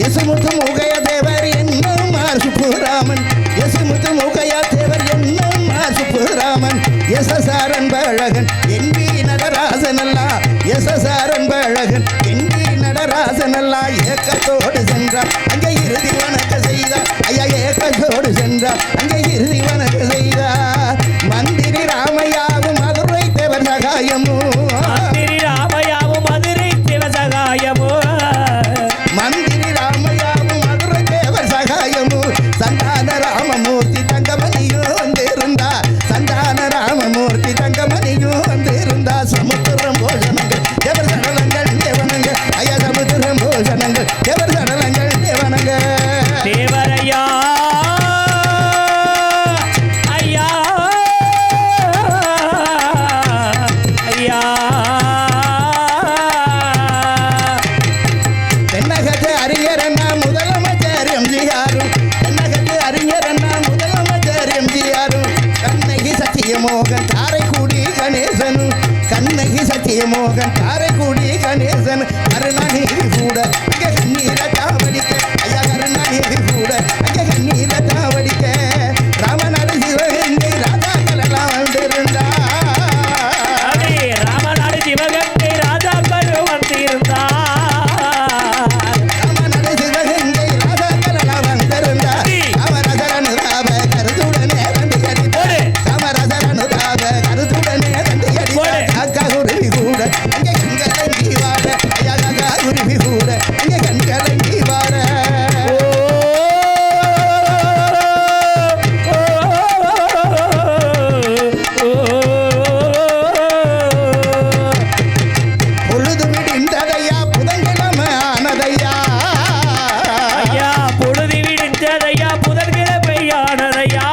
யசுமுத்து முகைய தேவர் என்னும் சுப்புராமன் யசுமுத்து முகைய தேவர் என்னும் சுப்புராமன் எஸ்எஸ்ஆர் அன்பழகன் என்பி நடராசன் அல்லா எஸ்எஸ்ஆர் அன்பழகன் எங்கி நடராசன் எல்லாம் ஏக்கத்தோடு சென்றார் அங்கே இறுதி வணக்க செய்தார் ஐயா ஏக்கத்தோடு சென்றார் அங்கே இறுதி வணக்க செய்தார் மந்திரி ராமையாவும் மதுரை தேவர் சகாயமும் மந்திரி ராமையாவும் மதுரை சிவசகாயமும் மந்திரி ராமையாவும் மதுரை தேவர் சகாயமும் சந்தான ராமமூர்த்தி தங்கமணியும் வந்திருந்தார் சந்தான ராமமூர்த்தி தங்கமணியும் வந்திருந்தார் சமுத்திரம் போஜனங்கள் தேவர் சடலங்கள் தேவனங்க ஐயா சமுத்திரம் போஜனங்கள் தேவர் சடலங்கள் தேவனங்க தேவரையா ஐயா ஐயா தென்னகத்து அறிஞரண்ணா முதலமைச்சர் எம்ஜிஆரும் தென்னகத்து அறிஞரண்ணா முதலமைச்சர் எம்ஜிஆரும் கண்ணகி சத்தியமோகன் காரைக்குடி கணேசனும் கண்ணகி சத்தியமோகன் காரைக்குடி கணேசன் கருணாநிதி கூட அங்கே கண்ணீரை தாவடிக்க ஐயா கருணாநிதி கூட அங்கே கண்ணீரை தாவடிக்க ராமநாடு சிவகங்கை ராஜாக்களெல்லாம் வந்திருந்தா அடே ராமநாடு சிவகங்கை ராஜாக்கள் வந்திருந்தார் ராமநாடு சிவகங்கை ராஜாக்களெல்லாம் வந்திருந்தா ராமரசரனுதாப கருத்துடனே வந்து போடு. ராமரசரனுதாப கருத்துடனே வந்து காக்கா குருவி கூட அங்கே கண்கலங்கி வாட ஐயா காக்கா குருவி கூட அங்கே கண்கலங்கி வாட பொழுது விடிந்ததையா புதன்கிழமை ஆனதையா ஐயா பொழுது விடிந்ததையா புதன்கிழமையானதையா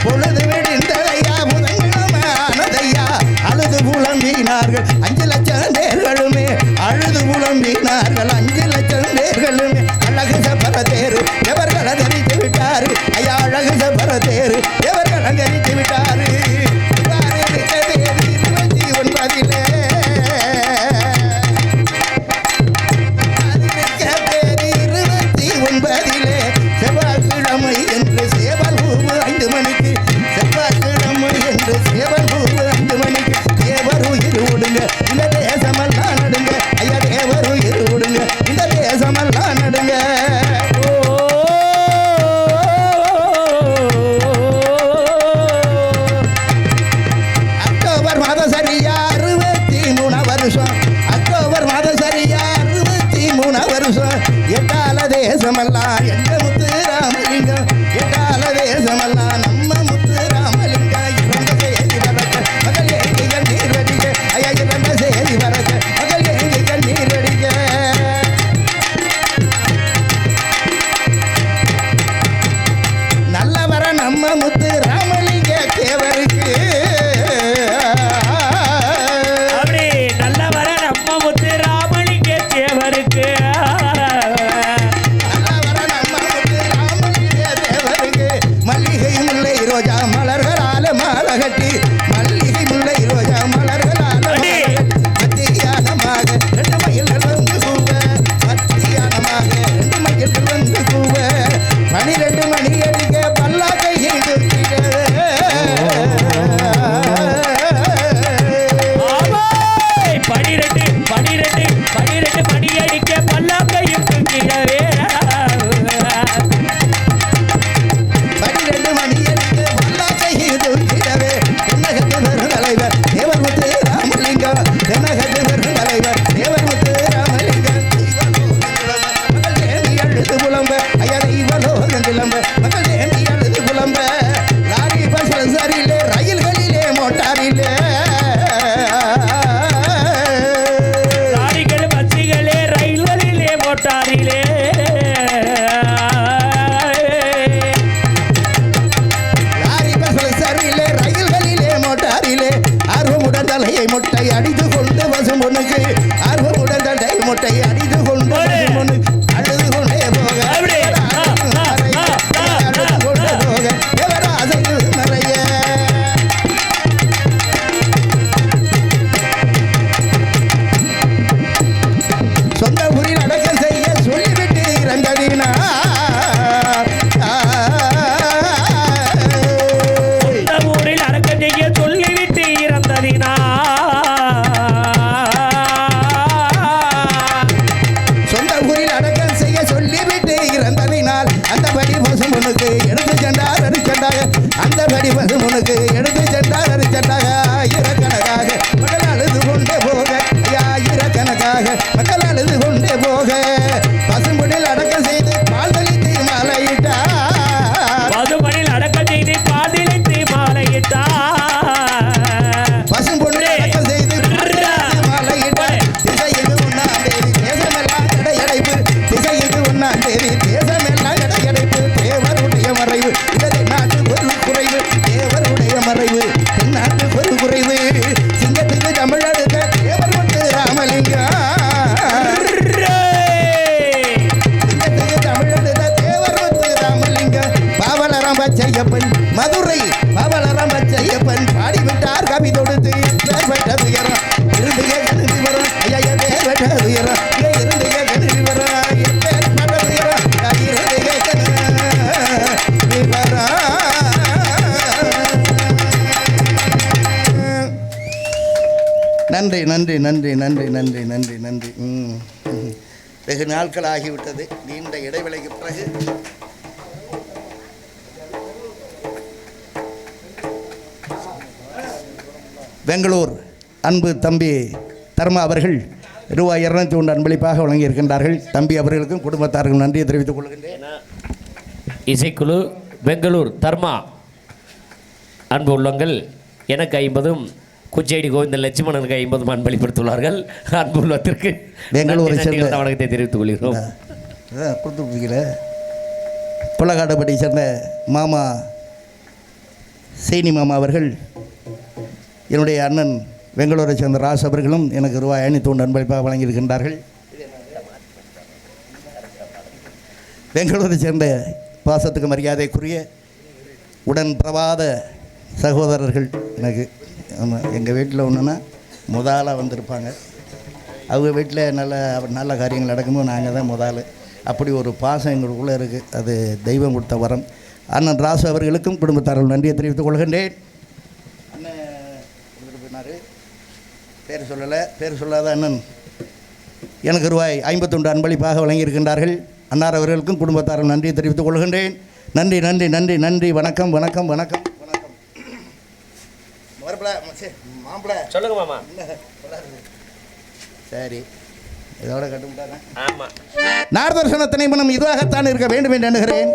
பொழுது விடிந்ததையா புதன்கிழமை ஆனதையா அழுது புலம்பினார்கள் 5 லட்சம் பேர்களுமே அழுது புலம்பினார்கள் 5 லட்சம் பேர்களுமே அழகு சப்பர தேரு எவர்களை தரித்து விட்டாரு ஐயா அழகு சப்பர தேரு எவர்களை தரித்து விட்டாரு இவ்வாறு இருக்க தேதி 29 29 செவ்வாய்க்கிழமை என்று சேவல் பூவு 5 மணிக்கு செவ்வாய்க்கிழமை என்று சேவல் பூவு 5 மணிக்கு தேவர் உயிர் விடுங்க இந்த தேசமெல்லாம் நடுங்க ஐயா தேவர் உயிர் விடுங்க இந்த தேசமெல்லாம் நடுங்க அக்டோபர் மாதம் சரியா 63 வருஷம் அக்டோபர் மாதம் சரியா 63 வருஷம் எட்டால தேசமெல்லாம் எங்க முத்து ராமலிங்கம் எட்டால தேசமெல்லாம் நம்ம முத்து ராமலிங்கம் இறந்த செய்தி வரக்க மகள் ஏங்கி கண்ணீர் வடிக்க ஐயா இறந்த செய்தி வரக்க மகள் ஏங்கி கண்ணீர் வடிக்க நல்லவர நம்ம முத்து ராமலிங்க தேவருக்கு அப்படி நல்லவர நம்ம முத்து ராமலிங்க தேவருக்கு நல்லவர நம்ம முத்து ராமலிங்க தேவருக்கு மல்லிகை முல்லை ரோஜா மலர்களால மாலை கட்டி மல்லிகை முல்லை ரோஜா மலர்களால மாலை கட்டி மத்தியானமாக 2 மயில்கள் வந்து கூவ மத்தியானமாக 2 மயில்கள் வந்து கூவ 12 மணி அடிக்க பல்லாக்கை ஆமாய் 12 மணி அடிக்க பல்லாக்கையும் தூக்கிடவே 12 மணி அடிக்க பல்லாக்கை தூக்கிடவே தென்னகத்து பெரும் தலைவர் தேவர்முத்து ராமலிங்கம் தென்னகத்து பெரும் தலைவர் தேவர்முத்து ராமலிங்கம் மகள் ஏந்தி அழுது புலம்ப ஐயா தெய்வலோகம் கிளம்ப மகள் ஏந்தி அழுது புலம்ப லாரி பஸ் சரியிலே ரயில்களிலே மோட்டாரிலே லாரிகள் பஸ்ஸுகளே ரயில்களிலே மோட்டாரிலே லாரி பஸ் சரியிலே ரயில்களிலே மோட்டாரிலே ஆர்வமுடன் தலையை முட்டை அடித்து கொண்டு வசும் பொண்ணுக்கு ஆர்வமுடன் தலை முட்டை அடித்து கொண்டு வசும் பொண்ணுக்கு அழுது கொண்டே போக அப்படி. அழுது கொண்டே போக எவராசையில் நிறைய சொந்த ஊரில் அடக்கம் செய்ய சொல்லிவிட்டு இறந்ததினா இந்த ஊரில் அடக்கம் செய்ய சொல்லிவிட்டு இறந்ததினா அடிவது உனக்கு எடுத்து சென்றாக சென்றாக ஆயிரக்கணக்காக மக்கள் அழுது கொண்டே போக ஆயிரக்கணக்காக மக்கள் அழுது கொண்டே போக பசும்பொடில் அடக்கம் செய்து பால் தெளித்து மாலையிட்டார் பசும்பொடில் அடக்கம் செய்து பால் தெளித்து மாலையிட்டார் பசும்பொடில் அடக்கம் செய்து மாலையிட்டார் திசையில் ஒன்னாம் தேதி தேசமெல்லாம் கடையடைப்பு திசையில் ஒன்னாம் தேதி தேசமெல்லாம் கடையடைப்பு தேவருடைய மறைவு இதனை நாட்டு ஒரு குறைவு தேவருடைய மறைவு தென்னாட்டு ஒரு குறைவு சிங்கத்துக்கு தமிழ் அடுத்த தேவர் வந்து ராமலிங்கம் சிங்கத்துக்கு தமிழ் அடுத்த தேவர் வந்து ராமலிங்கம் பாவலராம் பச்சையப்பன் மதுரை பாவலராம் பச்சையப்பன் பாடிவிட்டார் கவி தொடுத்து பெற்ற துயரம் இருந்துக கருதி வரும் ஐயா பெற்ற துயரம் இருந்துக கருதி வரும் பெற்ற துயரம் இருந்துக கருதி வரும். நன்றி நன்றி நன்றி நன்றி நன்றி நன்றி நன்றி வெகு நாட்கள் ஆகிவிட்டது நீண்ட இடைவெளிக்கு பிறகு பெங்களூர் அன்பு தம்பி தர்மா அவர்கள் ரூபாய் 201 அன்பளிப்பாக வழங்கியிருக்கின்றார்கள். தம்பி அவர்களுக்கும் குடும்பத்தார்கள் நன்றியை தெரிவித்துக் கொள்கின்றேன். இசைக்குழு பெங்களூர் தர்மா அன்பு உள்ளங்கள் எனக்கு 50 குச்சேடி கோவிந்த லட்சுமணனுக்கு 50 அன்பளிப்படுத்துள்ளார்கள். அன்பு உள்ளத்திற்கு பெங்களூரை சேர்ந்த வணக்கத்தை தெரிவித்துக் கொள்கிறோம். கொடுத்துருக்கீங்கள கொள்ளக்காடுபடி சேர்ந்த மாமா சீனி மாமா அவர்கள் என்னுடைய அண்ணன் பெங்களூரை சேர்ந்த ராஸ் அவர்களும் எனக்கு ரூபாய் 501 அன்பளிப்பாக வழங்கியிருக்கின்றார்கள். பெங்களூரை சேர்ந்த பாசத்துக்கு மரியாதைக்குரிய உடன் பிரபாத சகோதரர்கள் எனக்கு எங்கள் வீட்டில் ஒன்றுன்னா முதலாக வந்திருப்பாங்க. அவங்க வீட்டில் நல்ல காரியங்கள் நடக்கும்போது நாங்கள் தான் முதல். அப்படி ஒரு பாசம் எங்களுக்குள்ளே இருக்குது. அது தெய்வம் கொடுத்த வரம். அண்ணன் ராசு அவர்களுக்கும் குடும்பத்தார்கள் நன்றியை தெரிவித்துக் கொள்கின்றேன். அண்ணன் போனார், பேர் சொல்லலை. பேர் சொல்லாத அண்ணன் எனக்கு ரூபாய் 51 அன்பளிப்பாக வழங்கியிருக்கின்றார்கள். அன்னார் அவர்களுக்கும் குடும்பத்தார்கள் நன்றியை தெரிவித்துக் கொள்கின்றேன். நன்றி நன்றி நன்றி நன்றி. வணக்கம் வணக்கம் வணக்கம் வணக்கம். மாப்பிள்ள சொல்லுங்க மாமா. சரி, இதோட கட்டுவிட்டாங்க. ஆமாம், நார்தர்சன திணைமணம் இதுவாகத்தான் இருக்க வேண்டும் என்று எண்ணுகிறேன்.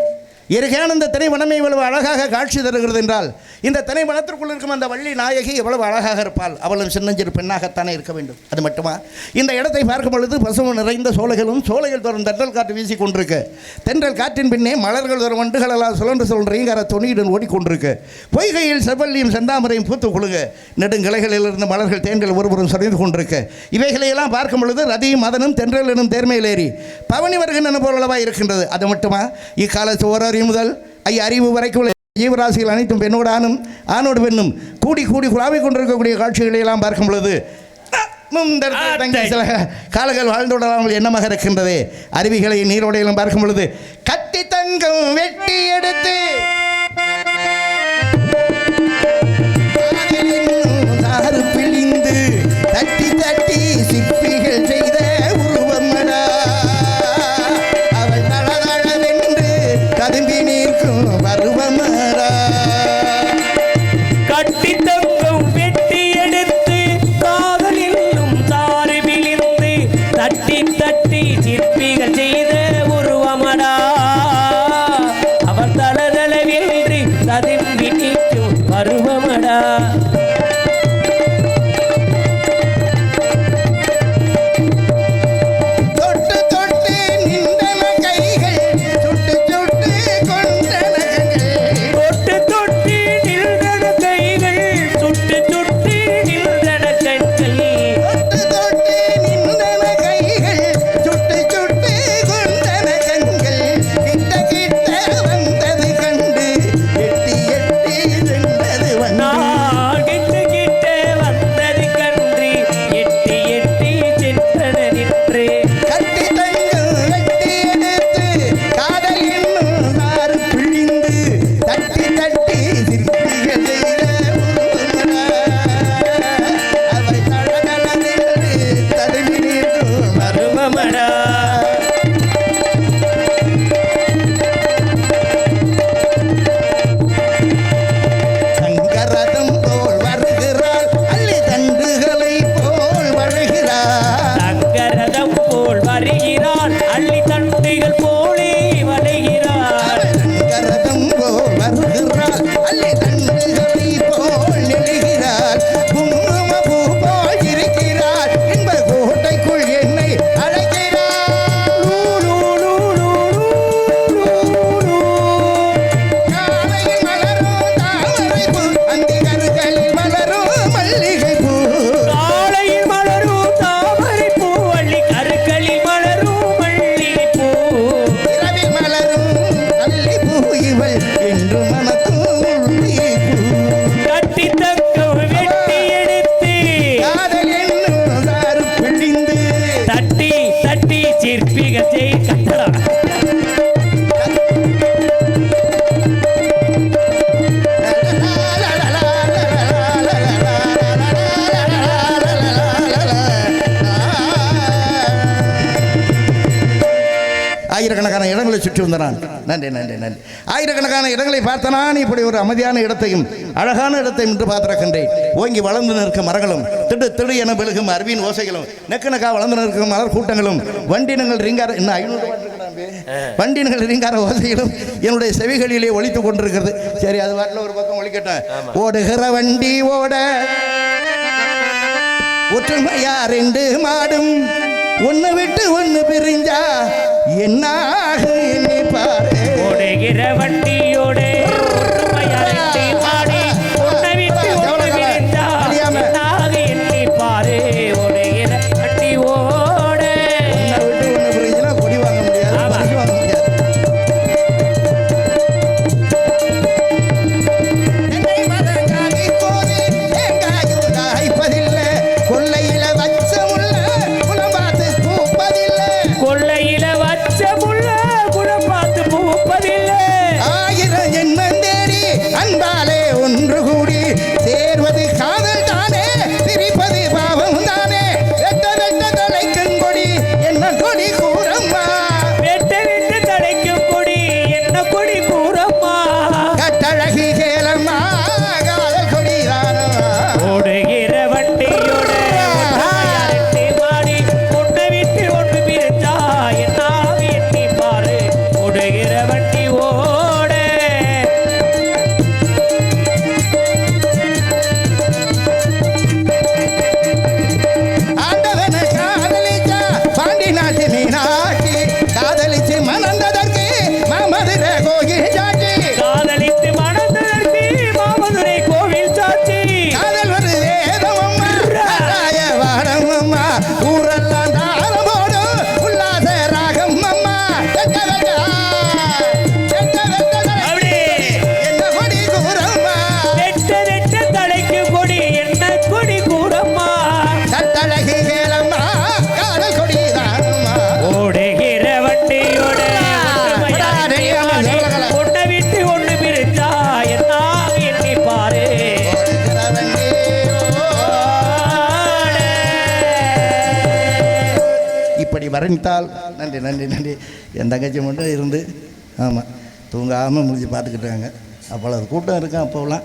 இயற்கையான இந்த திணைவனமே இவ்வளவு அழகாக காட்சி தருகிறது என்றால் இந்த திணைவனத்திற்குள் இருக்கும் அந்த வள்ளி நாயகி எவ்வளவு அழகாக இருப்பாள். அவளும் சின்னஞ்சிறு பெண்ணாகத்தானே இருக்க வேண்டும். அது மட்டுமா, இந்த இடத்தை பார்க்கும் பொழுது பசுவும் நிறைந்த சோலைகளும் சோலைகள் தோறும் தென்றல் காற்று வீசி கொண்டிருக்கு. தென்றல் காற்றின் பின்னே மலர்கள் தோறும் வண்டுகள் எல்லாம் சுழன்று சொல்றீங்கிற துணியுடன் ஓடிக்கொண்டிருக்கு. பொய்கையில் செவ்வல்லியும் செந்தாமரையும் பூத்து கொழுக நெடுங்கிளைகளிலிருந்து மலர்கள் தேன்கள் ஒருபுறம் சொரிந்து கொண்டிருக்கு. இவைகளையெல்லாம் பார்க்கும் பொழுது ரதியும் மதனும் தென்றல் எனும் தேர்மையிலேறி பவனி வருகின்ற போலவா இருக்கின்றது. அது மட்டுமா, இக்காலத்து ஓரறிவு முதல் அறிவு வரைக்கும் ஜீவராசிகள் அனைத்தும் பெண்ணோடு ஆணும் ஆணோடு பெண்ணும் கூடி கூடி குழாவிக் கொண்டிருக்கக்கூடிய காட்சிகளை எல்லாம் பார்க்கும் பொழுது சில காலங்கள் வாழ்ந்து விடலாமல் எண்ணமாக இருக்கின்றது. அருவிகளை நீரோடையிலும் பார்க்கும் பொழுது கட்டி தங்கம் வெட்டி எடுத்து பிழிந்து தட்டி தட்டி சிற்பிகள் செய்த உருவமடா அவள் தளதளவென்று கதும்பி நிற்கும் பருவமடா. கட்டி தங்கம் வெட்டி எடுத்து காதலிலும் தாறு விழிந்து தட்டி தட்டி சிற்பிகள் செய்த உருவமடா அவர் தளதளவென்று கதும்பி நிற்கும் பருவமடா. சுற்றி வந்த நான். நன்றி நன்றி நன்றி. ஆயிரக்கணக்கான இடங்களை பார்த்த நான் இப்படி ஒரு அமைதியான இடத்தையும் அழகான இடத்தையும் என்று பார்த்திருக்கின்றேன். ஓங்கி வளர்ந்து நிற்கும் மரங்களும் திடு திடு என விழுகும் அருவியின் ஓசைகளும் நெக்கனக்கா வளர்ந்து நிற்கும் மலர் கூட்டங்களும் வண்டினங்கள் ரீங்கார இன்னும் 500 வண்டினங்கள் ரீங்கார ஓசைகளும் என்னுடைய செவிகளிலே ஒலித்துக் கொண்டிருக்கிறது. சரி, அது வாட்டில் ஒரு பக்கம் ஒலிக்கட்டும். ஓடுகிற வண்டி ஓட ஒற்றுமையா 2 மாடும் ஒன்னு விட்டு ஒன்னு பிரிஞ்சா என்னாக எண்ணி பாரு. ஓடுகிற வண்டியோட ஒற்றுமையா 2 மாடு ஒன்னு விட்டு ஒன்னு பிரிஞ்சா என்னாக எண்ணி பாரு. ஓடுகிற வண்டியோட ஒன்னு விட்டு ஒன்னு பிரிஞ்சுனா கொடி வாங்க முடியாது, பரிசு வாங்க முடியாது. கொள்ளையில வச்ச முள்ள குலம் பார்த்து பூப்பதில்லை. 1000 ஜென்மம் தேடி அன்பாலே ஒன்று கூடி சேர்வது காதல் தானே, பிரிப்பது பாவம் தானே. வெட்ட வெட்ட தலைக்கும் கொடி என்ன கொடி கூறம்மா, வெட்ட வெட்ட தலைக்கும் கொடி என்ன கொடி கூறம்மா. கட்டழகி கேளம்மா காதல் கொடி தானம்மா. ஓடுகிற வண்டியோட ஒற்றுமையா 2 மாடு ஒன்னு விட்டு ஒன்னு பிரிஞ்சா என்னாக எண்ணி பாரு. ஓடுகிற வண்டி ஓட ஆண்டவன காதலிச்சா பாண்டி நாட்டு மீனாட்சி, காதலிச்சு மணந்ததற்கு மமதுர கோயில் சாட்சி. காதலித்து மணந்ததற்கு மாமதுரை கோவில் சாட்சி. காதல் ஒரு வேதமம்மா ராய வாடமம்மா, ஊரெல்லாம் தாளம் போடும் உல்லாச ராகம் அம்மா. வெட்ட வெட்ட அப்படி என்ன கொடி கூறம்மா, வெட்ட வெட்ட தலைக்கு கொடி என்ன கொடி கூறம்மா. கட்டழகி கேளம்மா காதல் கொடி தானம்மா. ஓடுகிற வண்டியோட ஒற்றுமையா 2 மாடு ஒன்னை விட்டு ஒன்னு பிரிஞ்சா என்னாக எண்ணி பாரு. இப்படி வர்ணித்தால் நன்றி நன்றி நன்றி. என் தங்கச்சி மட்டும் இருந்து ஆமாம் தூங்காமல் முடிஞ்சு பார்த்துக்கிட்டாங்க. அவ்வளோ கூட்டம் இருக்கும் அப்போலாம்.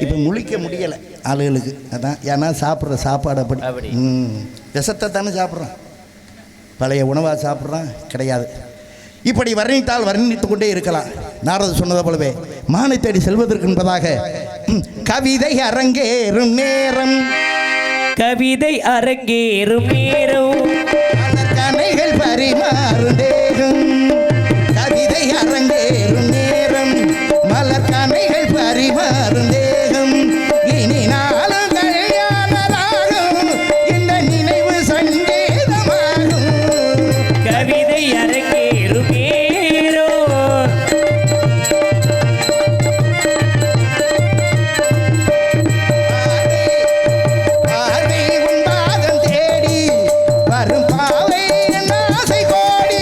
இப்போ முழிக்க முடியலை ஆளுகளுக்கு. அதான் ஏன்னா சாப்பிட்ற சாப்பாடு அப்படி விஷத்தை தானே சாப்பிட்றோம், பழைய உணவாக சாப்பிட்றோம் கிடையாது. இப்படி வர்ணித்தால் வர்ணித்து கொண்டே இருக்கலாம். நாரதர் சொன்னதை போலவே மானை தேடி செல்வதற்கு என்பதாக கவிதை அரங்கேறும் நேரம், கவிதை அரங்கேறும் நேரம், கனைகள் பரிமாறும் தேகம். கவிதை அரங்கேறும் நேரம், மலர் கனைகள் பரிமாறும் தேகம். இனி நாளும் கல்யாணராகும், இந்த நினைவு சங்கேதமாகும். கவிதை அரங்கேறும் நேரம். பார்வை உன் பாதம் தேடி வரும் பாவை என் ஆசை கோடி.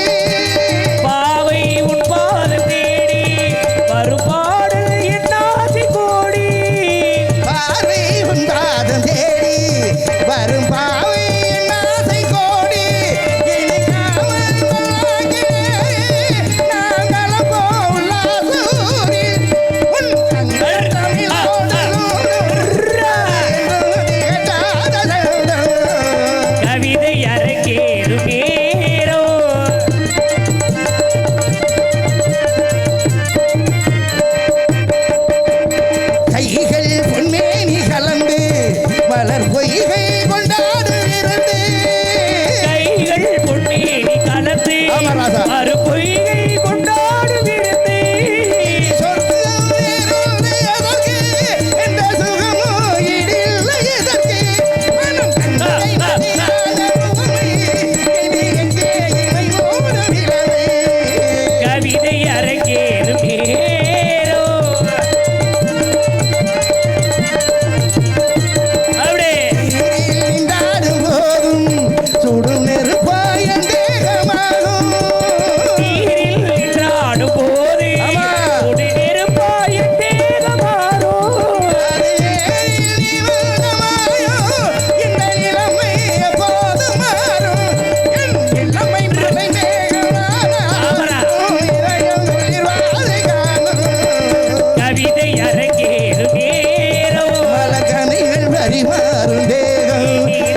அரங்கேறும் நேரம் மலகணிகள் பரிமாறும் தேகம்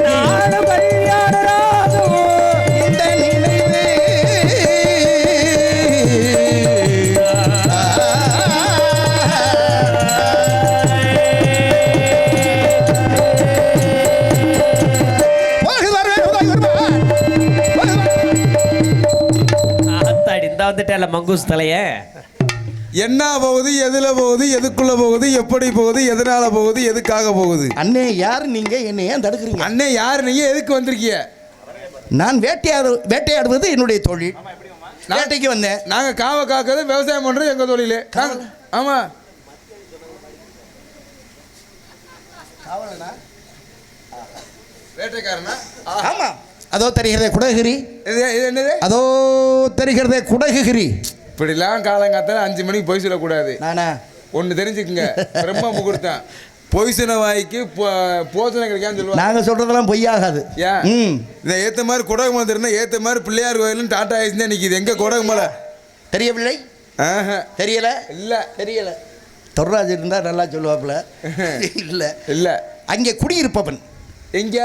நாடு கல்யாண ராகம் இந்த நினைவே வந்துட்டேல மங்கூஸ் தலைய என்ன போகுது, எதுல போகுது, எதுக்குள்ள போகுது, எப்படி போகுது, எதனால போகுது, எதுக்காக போகுது? அண்ணே யார் நீங்க, என்ன ஏன் தடுக்கிறீங்க? அண்ணே யார் நீங்க, எதுக்கு வந்திருக்கீங்க? நான் வேட்டையாடுவது என்னுடைய தொழில். வேட்டைக்கு வந்தேன். நாங்க காவ காக்கிறது, விவசாயம் பண்றது எங்க தொழில். ஆமா. வேட்டைக்காரனா? ஆமா. அதோ தெரிகிறதே குடகுகிரி. இது என்னது? அதோ தெரிகிறதே குடகுகிரி. இப்படிலாம் காலங்காத்தால 5 மணிக்கு பொய் சொல்லக்கூடாது. நானா ஒன்று தெரிஞ்சுக்குங்க, பிரம்ம முகூர்த்தம். பொய்சன வாய்க்கு போசனம் கிடைக்கான்னு சொல்லுவாங்க. நாங்க சொல்றதெல்லாம் பொய்யாகாது. ஏன் இதை ஏற்ற மாதிரி குடகுமலை தெரியுமா? ஏற்ற மாதிரி பிள்ளையார் கோயிலும் டாடா ஆயிடுச்சு தான் நிற்கிது. எங்கே குடகுமலை தெரியவில்லை? தெரியல? இல்லை தெரியல. தொர்ராஜ் இருந்தா நல்லா சொல்லுவாப்புல. இல்லை இல்லை. அங்கே குடியிருப்பவன் எங்க?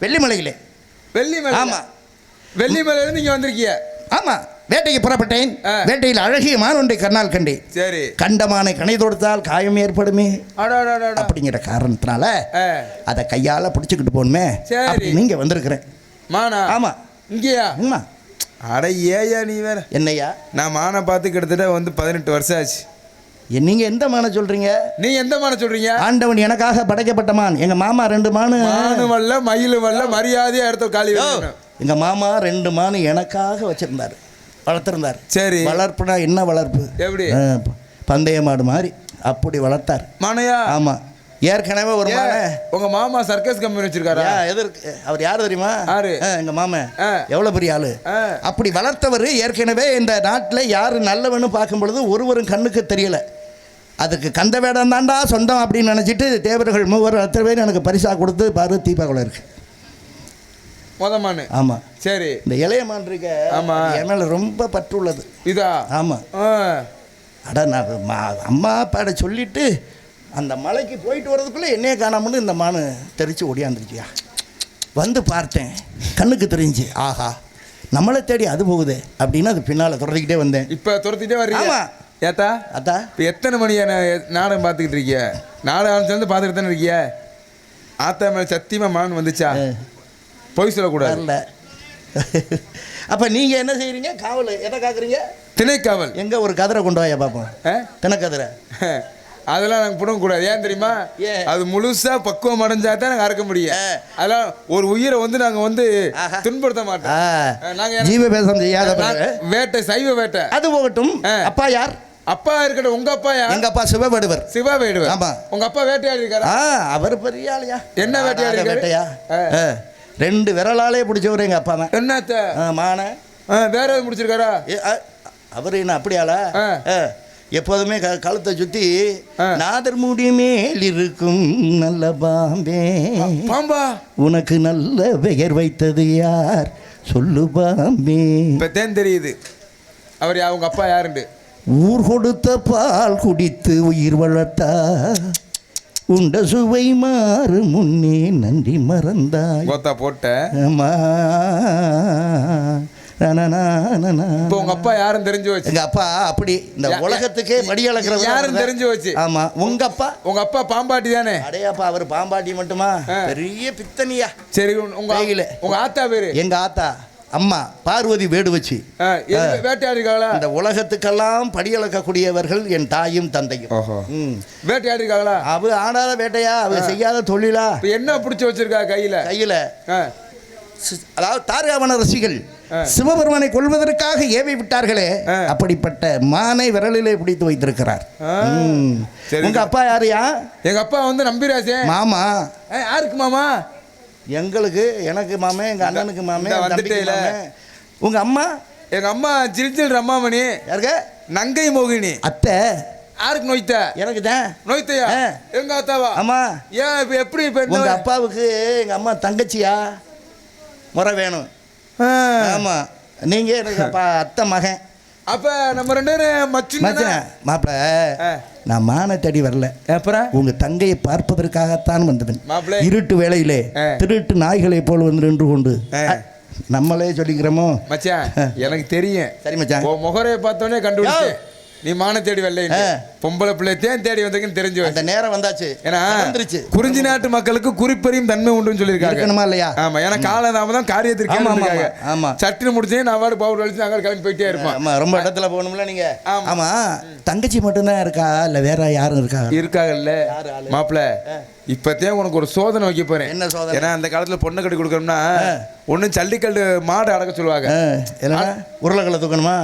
வெள்ளிமலையிலே. வெள்ளிமலை? ஆமா. வெள்ளிமலையிலிருந்து இங்கே வந்திருக்கிய? ஆமா. வேட்டைக்கு புறப்பட்டேன். வேட்டையில் அழகிய மான் ஒன்றை கண்ணால் கண்டேன். சரி. கண்டமானை கணை தொடுத்தால் காயம் ஏற்படுமே அப்படிங்கிற காரணத்தினால அதை கையால பிடிச்சிக்கிட்டு போகணுமே. நீங்க வந்திருக்கிறேன். மானா? ஆமா. இங்கேயா? ஆமா. அட ஏயா நீ வேற. என்னையா? நான் மானை பார்த்து கிட்டத்தட்ட 18 வருஷம் ஆச்சு. நீங்க எந்த மானை சொல்றீங்க? நீ எந்த மானை சொல்றீங்க? ஆண்டவன் எனக்காக படைக்கப்பட்ட மான். எங்க மாமா 2 மானு. மானு வல்ல மயில் வல்ல மரியாதையா எடுத்த காலி. எங்க மாமா 2 மானு எனக்காக வச்சிருந்தாரு, வளர்த்திருந்தார். சரி. வளர்ப்புனா என்ன வளர்ப்பு? எப்படி? பந்தய மாடு மாதிரி அப்படி வளர்த்தார். மானையா? ஆமா. ஏற்கனவே ஒரு மானை. உங்க மாமா சர்க்கஸ் கம்பெனி வச்சிருக்காரா? எதற்கு? அவர் யாரு தெரியுமா? எங்க மாமா எவ்வளவு பெரிய ஆளு. அப்படி வளர்த்தவர். ஏற்கனவே இந்த நாட்டில் யாரு நல்லவன்னு பார்க்கும் பொழுது ஒருவரும் கண்ணுக்கு தெரியல. அதுக்கு கந்த வேடம் தாண்டா சொந்தம் அப்படின்னு நினைச்சிட்டு தேவர்கள் 3 பேர் எனக்கு பரிசா கொடுத்து பாரு தீபாவளி இருக்கு. மொதமானு? ஆமா. சரி. இந்த இளைய மான் இருக்க. ஆமா. என் மேல ரொம்ப பற்றுள்ளது. இதா? ஆமா. அட நான் அம்மா அப்பாட சொல்லிட்டு அந்த மலைக்கு போயிட்டு வர்றதுக்குள்ளே என்னையே காணாமன்னு இந்த மானு தெரிச்சு ஓடியாந்துருச்சியா. வந்து பார்த்தேன், கண்ணுக்கு தெரிஞ்சு ஆஹா நம்மளை தேடி அது போகுது அப்படின்னு அது பின்னால் துரத்திக்கிட்டே வந்தேன். இப்போ துரத்திக்கிட்டே வர்றீங்க? ஆமாம். ஏத்தா அத்தா இப்போ எத்தனை மணியான நாடகம் பார்த்துக்கிட்டு இருக்கிய? நாடகம் வந்து பார்த்துக்கிட்டு தானே இருக்கிய? ஆத்தா மேலே சத்தியமாக மான் வந்துச்சா? பொய் சொல்லக்கூடாது. இல்லை. அப்போ நீங்கள் என்ன செய்கிறீங்க? காவல் எதை காக்குறீங்க? திணைக்காவல். எங்கே ஒரு கதிரை கொண்டு வாயா பார்ப்போம். திணைக்கதிரை. அதெல்லாம் நாங்கள் பிடுங்கக்கூடாது. ஏன் தெரியுமா? அது முழுசா பக்குவம் அடைஞ்சா தான் நாங்கள் அறுக்க முடியும். அதெல்லாம் ஒரு உயிரை வந்து நாங்கள் வந்து துன்படுத்த மாட்டோம். நாங்கள் ஜீவபேசம் செய்யாத வேட்டை, சைவ வேட்டை. அது போகட்டும். அப்பா யார்? அப்பா இருக்கட்டும். உங்க அப்பா யார்? எங்க அப்பா சிவவேடுவர். சிவவேடுவர். ஆமா. உங்க அப்பா வேட்டையாடி இருக்காரா? அவர் பெரிய ஆளையா? என்ன வேட்டையாடி வேட்டையா? 2 விரலாலே பிடிச்சவர் எங்க அப்பா தான். என்னத்த? மான. வேற எதுவும் முடிச்சிருக்காரா? அவர் என்ன அப்படியாளா? எப்போதுமே கழுத்தை சுற்றி நாதர் முடி மேல் இருக்கும் நல்ல பாம்பே, பாம்பா உனக்கு நல்ல பெயர் வைத்தது யார் சொல்லு பாம்பே. இப்போதான் தெரியுது அவர் அவங்க அப்பா யாருண்டு. ஊர் கொடுத்த பால் குடித்து உயிர் வளர்த்தா உண்ட சுவை மாறு முன்னே நன்றி மறந்தாய் போட்ட. ஆமா. இப்போ உங்க அப்பா யாரும் தெரிஞ்சு வச்சு. எங்க அப்பா அப்படி இந்த உலகத்துக்கே படி அளக்கிற யாரும் தெரிஞ்சு வச்சு. ஆமா. உங்க அப்பா பாம்பாட்டி தானே? அடையாப்பா அவர் பாம்பாட்டி மட்டுமா? பெரிய பித்தனியா. சரி. உங்க ஆத்தா பேரு? எங்க ஆத்தா அம்மா பார்வதி வேடு வச்சு வேட்டையாடிருக்காங்களா? இந்த உலகத்துக்கெல்லாம் படி அளக்கக்கூடியவர்கள் என் தாயும் தந்தையும். வேட்டையாடிருக்காங்களா? அவ ஆடாத வேட்டையா? அவ செய்யாத தொழிலா? என்ன பிடிச்சி வச்சிருக்கா கையில? அதாவது தாரகாவன ரசிகள் சிவபெருமானை கொள்வதற்காக ஏவி விட்டார்களே, அப்படிப்பட்ட மானை விரலிலே பிடித்து வைத்திருக்கிறார். உங்க அப்பா யாரையா? எங்க அப்பா வந்து நம்பிராசே. மாமா. யாருக்கு மாமா? எங்களுக்கு. எனக்கு மாமே, எங்க அண்ணனுக்கு மாமே. உங்க அம்மா? எங்க அம்மா ஜில்ஜில் ரம்மாமணி. யாருக்கு? நங்கை மோகினி. அத்தை யாருக்கு? நோய்த்த. எனக்கு தான். நோய்த்தையா? எங்க அத்தாவா? ஆமா. ஏன் இப்ப எப்படி? உங்க அப்பாவுக்கு எங்க அம்மா தங்கச்சியா? முறை வேணும். ஆமாம். நீங்கள் எனக்கு அத்தை மகன். அப்ப நம்ம 2 பேரும் மச்சான் மாப்பிள்ள நான் மான தேடி வரல, அப்புறம் உங்க தங்கையை பார்ப்பதற்காகத்தான் வந்தவன். மாப்பிள்ளை. இருட்டு வேளையிலே திருட்டு நாய்களை போல் வந்து நின்று கொண்டு நம்மளே சொல்லிக்கிறோமோ மச்சான் எனக்கு தெரியும். சரி மச்சான். உன் முகரையை பார்த்தோன்னே கண்டுபிடிச்சேன் நீ மான தேடி வரல, பொம்பளை பிள்ளை தேன் தேடி வந்திருக்குன்னு தெரிஞ்சு அந்த நேரம் வந்தாச்சு. ஏன்னா வந்துருச்சு. குறிஞ்சி நாட்டு மக்களுக்கு குறிப்பறியும் தன்மை உண்டுன்னு சொல்லியிருக்காங்க. இருக்கணுமா இல்லையா? ஆமா, ஏன்னா காலதாமதான் காரியத்திற்கு ஆமா, ஆமா. சட்டுன்னு முடிச்சு நான் வாடு பவுடர் அடிச்சு நாங்கள் கிளம்பி போயிட்டே இருப்போம். ஆமா, ரொம்ப இடத்துல போகணும்ல நீங்க. ஆமா, தங்கச்சி மட்டும்தான் இருக்கா இல்ல வேற யாரும் இருக்கா? இருக்காங்கல்ல மாப்பிள்ள. இப்பத்தே உனக்கு ஒரு சோதனை வைக்க போறேன். என்ன சோதனை? ஏன்னா அந்த காலத்துல பொண்ணு கட்டி கொடுக்கணும்னா ஒன்னும் ஜல்லிக்கல்லு மாடு அடக்க சொல்லுவாங்க, உருளைக்கல்ல தூக்கணுமா?